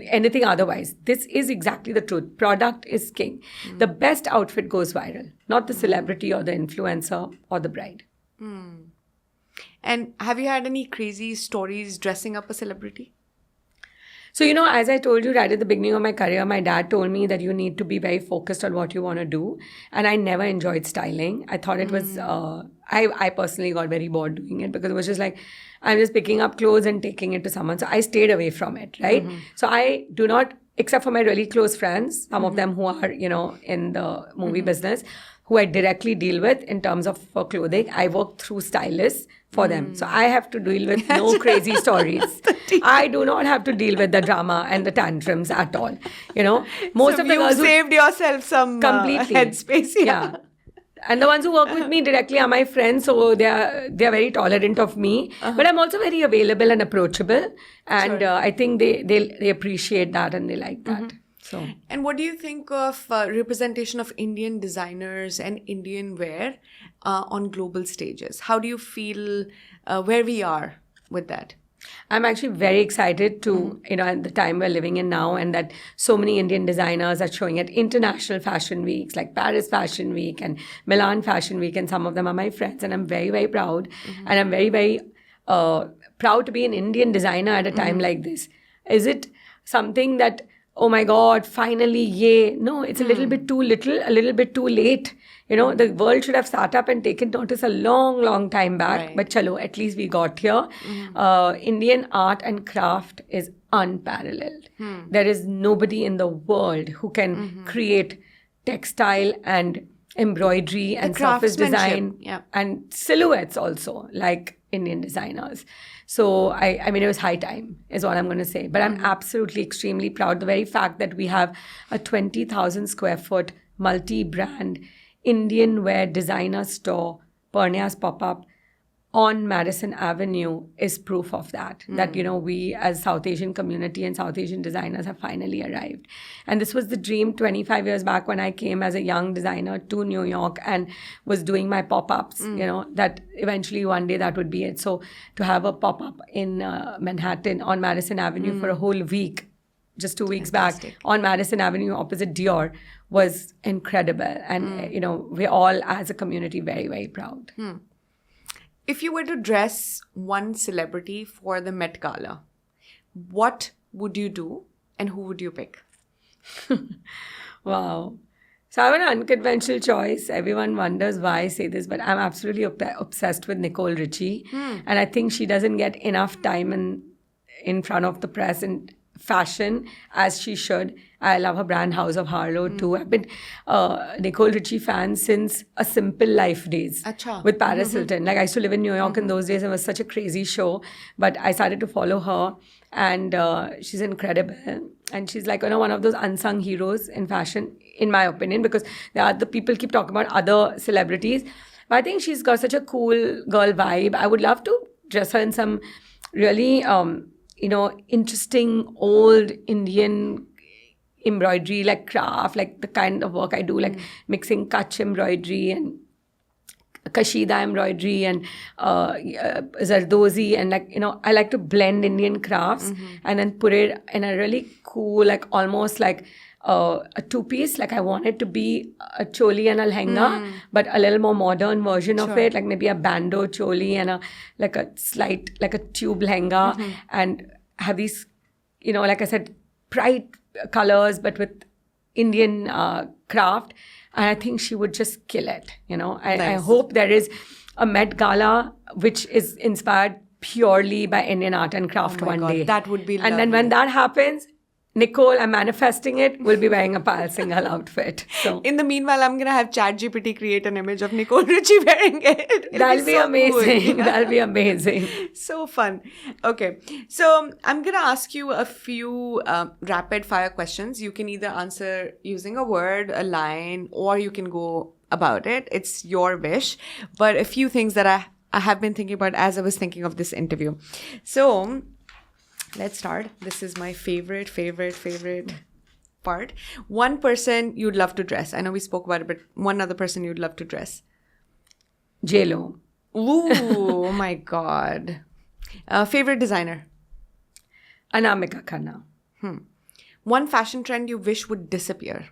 anything otherwise. This is exactly the truth. Product is king. The best outfit goes viral, not the celebrity or the influencer or the bride. And have you had any crazy stories dressing up a celebrity? So, as I told you right at the beginning of my career, my dad told me that you need to be very focused on what you want to do. And I never enjoyed styling. I thought it was, I personally got very bored doing it because it was just like, I'm just picking up clothes and taking it to someone. So I stayed away from it, right? So I do not, except for my really close friends, some of them who are, in the movie business, who I directly deal with in terms of for clothing, I work through stylists for them. So I have to deal with no crazy stories. I do not have to deal with the drama and the tantrums at all. Most So of the you girls who saved yourself some completely headspace. yeah. And the ones who work with me directly are my friends, so they are very tolerant of me. But I'm also very available and approachable, and I think they appreciate that and they like that. So. And what do you think of representation of Indian designers and Indian wear on global stages? How do you feel where we are with that? I'm actually very excited to, at the time we're living in now, and that so many Indian designers are showing at international fashion weeks like Paris Fashion Week and Milan Fashion Week, and some of them are my friends, and I'm very, very proud. And I'm very, very proud to be an Indian designer at a time like this. Is it something that, oh my God, finally, yay? No, it's a little bit too little, a little bit too late. The world should have sat up and taken notice a long, long time back. Right. But chalo, at least we got here. Indian art and craft is unparalleled. There is nobody in the world who can create textile and embroidery and surface design and silhouettes also like Indian designers. So, I mean, it was high time is what I'm going to say. But I'm absolutely extremely proud. The very fact that we have a 20,000 square foot multi-brand Indian wear designer store, Purnya's pop-up, on Madison Avenue is proof of that. That, we as South Asian community and South Asian designers have finally arrived. And this was the dream 25 years back when I came as a young designer to New York and was doing my pop-ups, that eventually one day that would be it. So to have a pop-up in Manhattan on Madison Avenue for a whole week, just 2 weeks back on Madison Avenue opposite Dior was incredible. And, we're all as a community very, very proud. If you were to dress one celebrity for the Met Gala, what would you do and who would you pick? Wow. So I have an unconventional choice. Everyone wonders why I say this, but I'm absolutely obsessed with Nicole Richie. And I think she doesn't get enough time in front of the press and fashion as she should. I love her brand House of Harlow too. I've been Nicole Richie fan since A Simple Life days with Paris Hilton. Like I used to live in New York in those days. It was such a crazy show, but I started to follow her, and she's incredible. And she's like one of those unsung heroes in fashion, in my opinion, because there are the people keep talking about other celebrities, but I think she's got such a cool girl vibe. I would love to dress her in some really interesting old Indian embroidery, like craft, like the kind of work I do, like mixing Kutch embroidery and Kashida embroidery and Zardozi, and I like to blend Indian crafts and then put it in a really cool, like almost like a two-piece. Like I want it to be a choli and a lehenga, but a little more modern version of it, like maybe a bando choli and a slight, like a tube lehenga, and have these, like I said, bright colors, but with Indian craft. And I think she would just kill it, I hope there is a Met Gala which is inspired purely by Indian art and craft one day. That would be lovely. And then when that happens, Nicole, I'm manifesting it, will be wearing a Payal Singhal outfit. So in the meanwhile, I'm going to have ChatGPT create an image of Nicole Richie wearing it. That'll be amazing. Cool. That'll be amazing. So fun. Okay. So I'm going to ask you a few rapid fire questions. You can either answer using a word, a line, or you can go about it. It's your wish. But a few things that I have been thinking about as I was thinking of this interview. So let's start. This is my favorite part. One person you'd love to dress. I know we spoke about it, but one other person you'd love to dress. J-Lo. Ooh, oh my God. Favorite designer? Anamika Khanna. One fashion trend you wish would disappear?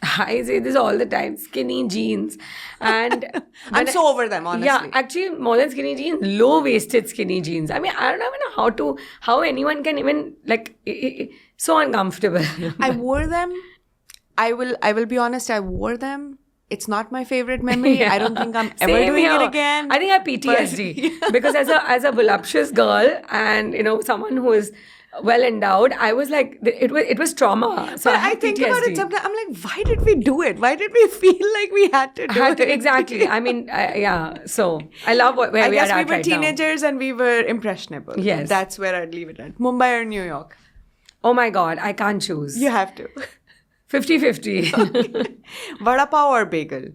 I say this all the time, skinny jeans. And I'm so over them, honestly. yeah, actually more than skinny jeans, low-waisted skinny jeans. I mean, I don't even know how anyone can even like, so uncomfortable. I wore them. I will be honest, I wore them. It's not my favorite memory. I don't think I'm ever Same doing here. it again. I think I have PTSD because as a voluptuous girl and someone who is well endowed, I was like it was trauma. So But I have think PTSD. about it sometimes. I'm like, why did we do it? Why did we feel like we had to do it? Exactly. I mean, yeah. So I love where I we guess are we at were right now. teenagers and we were impressionable. Yes. That's where I'd leave it at. Mumbai or New York? Oh my God, I can't choose. You have to. 50-50. Vada pav or bagel?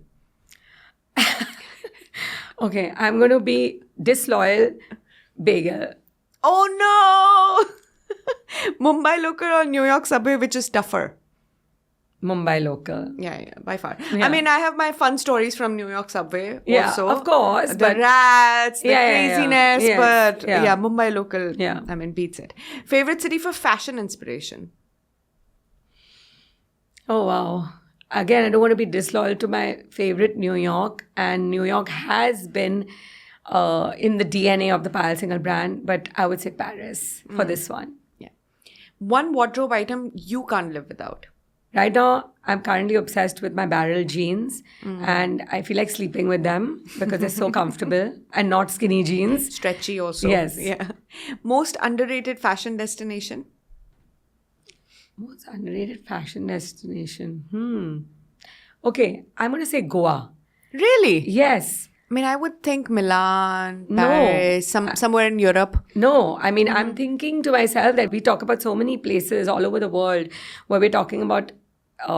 Okay, I'm going to be disloyal. Bagel. Oh no! Mumbai local or New York subway, which is tougher? Mumbai local. Yeah, by far. Yeah. I mean, I have my fun stories from New York subway Yeah, also. of course, The but- rats, the Yeah. craziness, Yes, but yeah. yeah, Mumbai local, Yeah. I mean, beats it. Favorite city for fashion inspiration? Oh, wow. Again, I don't want to be disloyal to my favorite New York. And New York has been in the DNA of the Payal Singhal brand. But I would say Paris for this one. Yeah. One wardrobe item you can't live without. Right now, I'm currently obsessed with my barrel jeans. And I feel like sleeping with them because they're so comfortable and not skinny jeans. Stretchy also. Yes. Yeah. Most underrated fashion destination? Most underrated fashion destination. Okay, I'm going to say Goa. Really? Yes. I mean, I would think Milan, No. Paris, somewhere in Europe. No, I mean, I'm thinking to myself that we talk about so many places all over the world where we're talking about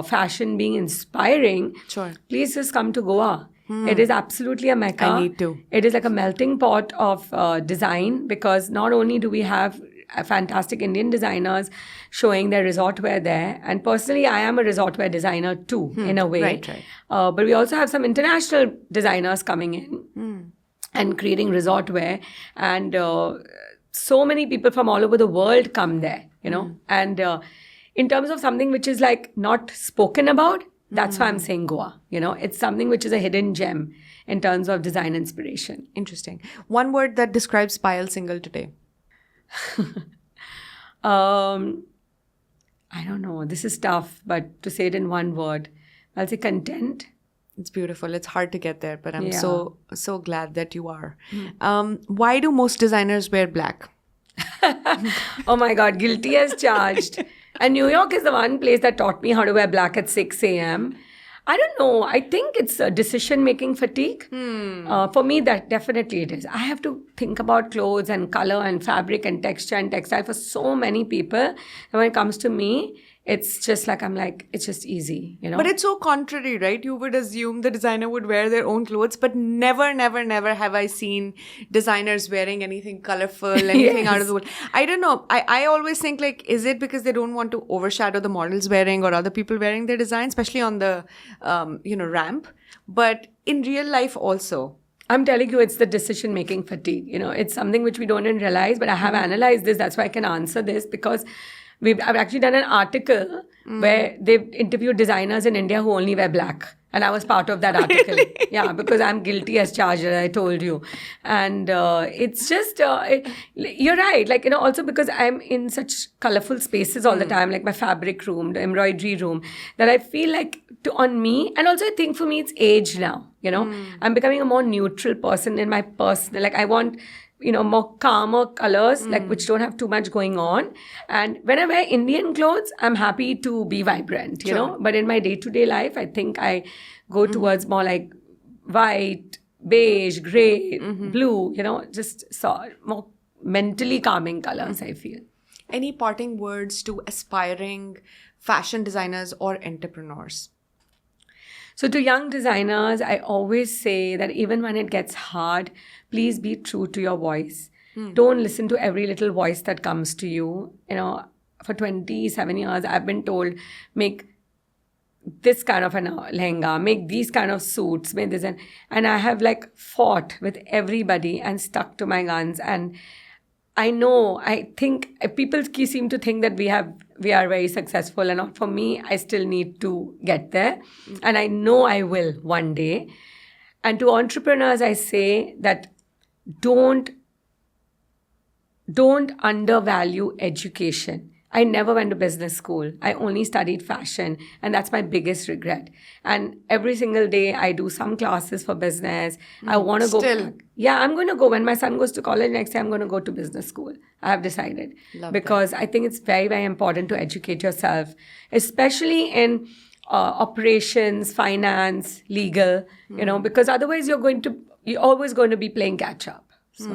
fashion being inspiring. Sure. Please just come to Goa. It is absolutely a mecca. I need to. It is like a melting pot of design because not only do we have fantastic Indian designers showing their resort wear there. And personally, I am a resort wear designer too, in a way. Right. But we also have some international designers coming in and creating resort wear. And so many people from all over the world come there, And in terms of something which is like not spoken about, that's why I'm saying Goa. It's something which is a hidden gem in terms of design inspiration. Interesting. One word that describes Payal Singhal today. I don't know. This is tough, but to say it in one word, I'll say content. It's beautiful. It's hard to get there, but I'm Yeah. so glad that you are. Why do most designers wear black? Oh my God, guilty as charged. And New York is the one place that taught me how to wear black at 6 a.m. I don't know. I think it's a decision-making fatigue. For me, that definitely it is. I have to think about clothes and color and fabric and texture and textile for so many people. And when it comes to me, it's just like, it's just easy, But it's so contrary, right? You would assume the designer would wear their own clothes, but never have I seen designers wearing anything colorful, anything out of the world. I don't know. I always think like, is it because they don't want to overshadow the models wearing or other people wearing their design, especially on the, ramp? But in real life also. I'm telling you, it's the decision-making fatigue. It's something which we don't even realize, but I have analyzed this. That's why I can answer this because I've actually done an article where they've interviewed designers in India who only wear black. And I was part of that article. Really? Yeah, because I'm guilty as charged, I told you. And it's just, you're right. Like, also because I'm in such colorful spaces all the time, like my fabric room, the embroidery room, that I feel like on me, and also I think for me, it's age now, I'm becoming a more neutral person in my personal, like I want, more calmer colors, like which don't have too much going on. And when I wear Indian clothes, I'm happy to be vibrant, Sure. But in my day-to-day life, I think I go towards more like white, beige, gray, blue, just more mentally calming colors, I feel. Any parting words to aspiring fashion designers or entrepreneurs? So to young designers, I always say that even when it gets hard, please be true to your voice. Don't listen to every little voice that comes to you. For 27 years, I've been told, make this kind of a lehenga, make these kind of suits, make this. And I have fought with everybody and stuck to my guns. And I know, I think people seem to think that we are very successful, and not for me. I still need to get there, and I know I will one day. And to entrepreneurs, I say that don't undervalue education. I never went to business school. I only studied fashion, and that's my biggest regret. And every single day I do some classes for business. I want to go. Still. Yeah, I'm going to go. When my son goes to college next year, I'm going to go to business school. I have decided. Because I think it's very, very important to educate yourself, especially in operations, finance, legal, because otherwise you're always going to be playing catch up. So.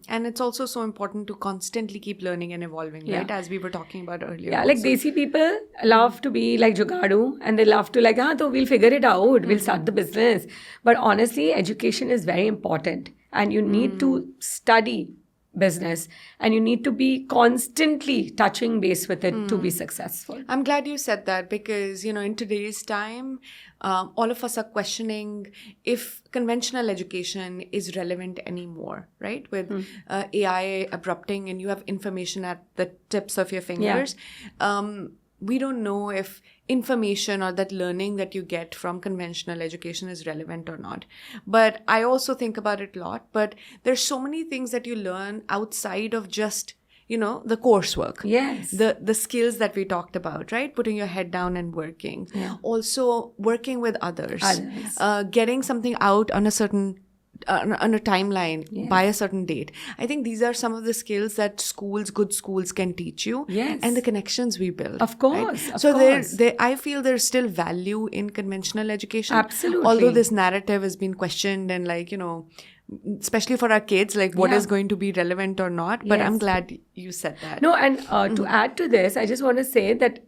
And it's also so important to constantly keep learning and evolving, right? As we were talking about earlier. Yeah, like Desi people love to be like Jugadu, and they love to so we'll figure it out. We'll start the business. But honestly, education is very important, and you need to study business, and you need to be constantly touching base with it to be successful. I'm glad you said that, because in today's time, all of us are questioning if conventional education is relevant anymore, right? With AI abrupting and you have information at the tips of your fingers. We don't know if information or that learning that you get from conventional education is relevant or not. But I also think about it a lot. But there's so many things that you learn outside of just, the coursework. Yes. The skills that we talked about, right? Putting your head down and working. Yeah. Also working with others. Getting something out on a certain on a timeline by a certain date. I think these are some of the skills that good schools can teach you. Yes. And the connections we build. Of course. Right? So I feel there's still value in conventional education. Absolutely. Although this narrative has been questioned and especially for our kids, what is going to be relevant or not. But I'm glad you said that. No, and to add to this, I just want to say that,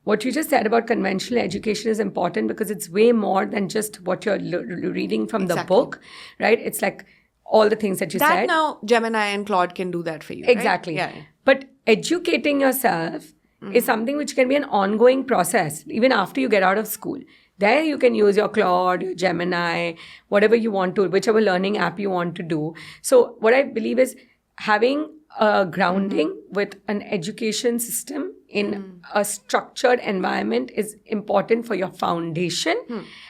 what you just said about conventional education is important, because it's way more than just what you're reading from the book, right? It's like all the things that you said. That now Gemini and Claude can do that for you. Exactly. Right? Yeah. But educating yourself is something which can be an ongoing process, even after you get out of school. There you can use your Claude, your Gemini, whatever you want to, whichever learning app you want to do. So what I believe is having a grounding with an education system in a structured environment is important for your foundation.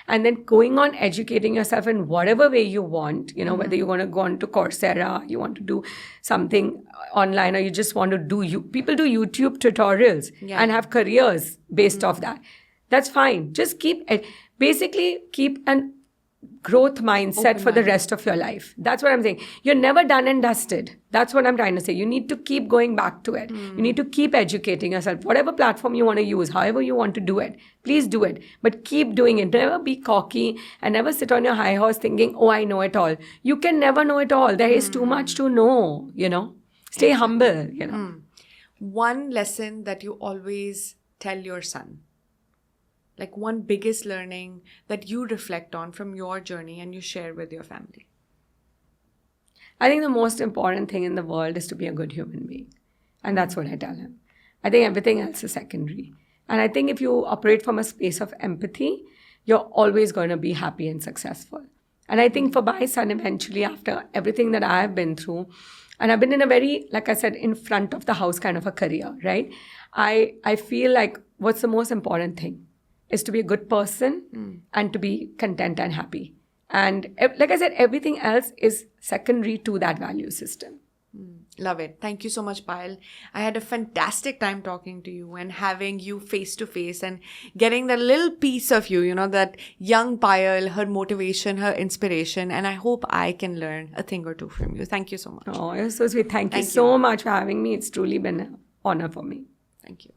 And then going on educating yourself in whatever way you want, whether you want to go on to Coursera, you want to do something online, or you just want to do, people do YouTube tutorials and have careers based off that. That's fine. Just keep an growth mindset for the rest of your life. That's what I'm saying. You're never done and dusted. That's what I'm trying to say. You need to keep going back to it. You need to keep educating yourself. Whatever platform you want to use, however you want to do it, please do it. But keep doing it. Never be cocky and never sit on your high horse thinking, oh, I know it all. You can never know it all. There is too much to know, Stay humble, One lesson that you always tell your son, like one biggest learning that you reflect on from your journey and you share with your family? I think the most important thing in the world is to be a good human being. And that's what I tell him. I think everything else is secondary. And I think if you operate from a space of empathy, you're always going to be happy and successful. And I think for my son, eventually, after everything that I've been through, and I've been in a very, like I said, in front of the house kind of a career, right? I feel like what's the most important thing is to be a good person and to be content and happy. And like I said, everything else is secondary to that value system. Love it. Thank you so much, Payal. I had a fantastic time talking to you and having you face to face and getting that little piece of you, that young Payal, her motivation, her inspiration. And I hope I can learn a thing or two from you. Thank you so much. Oh, you're so sweet. Thank you so much for having me. It's truly been an honor for me. Thank you.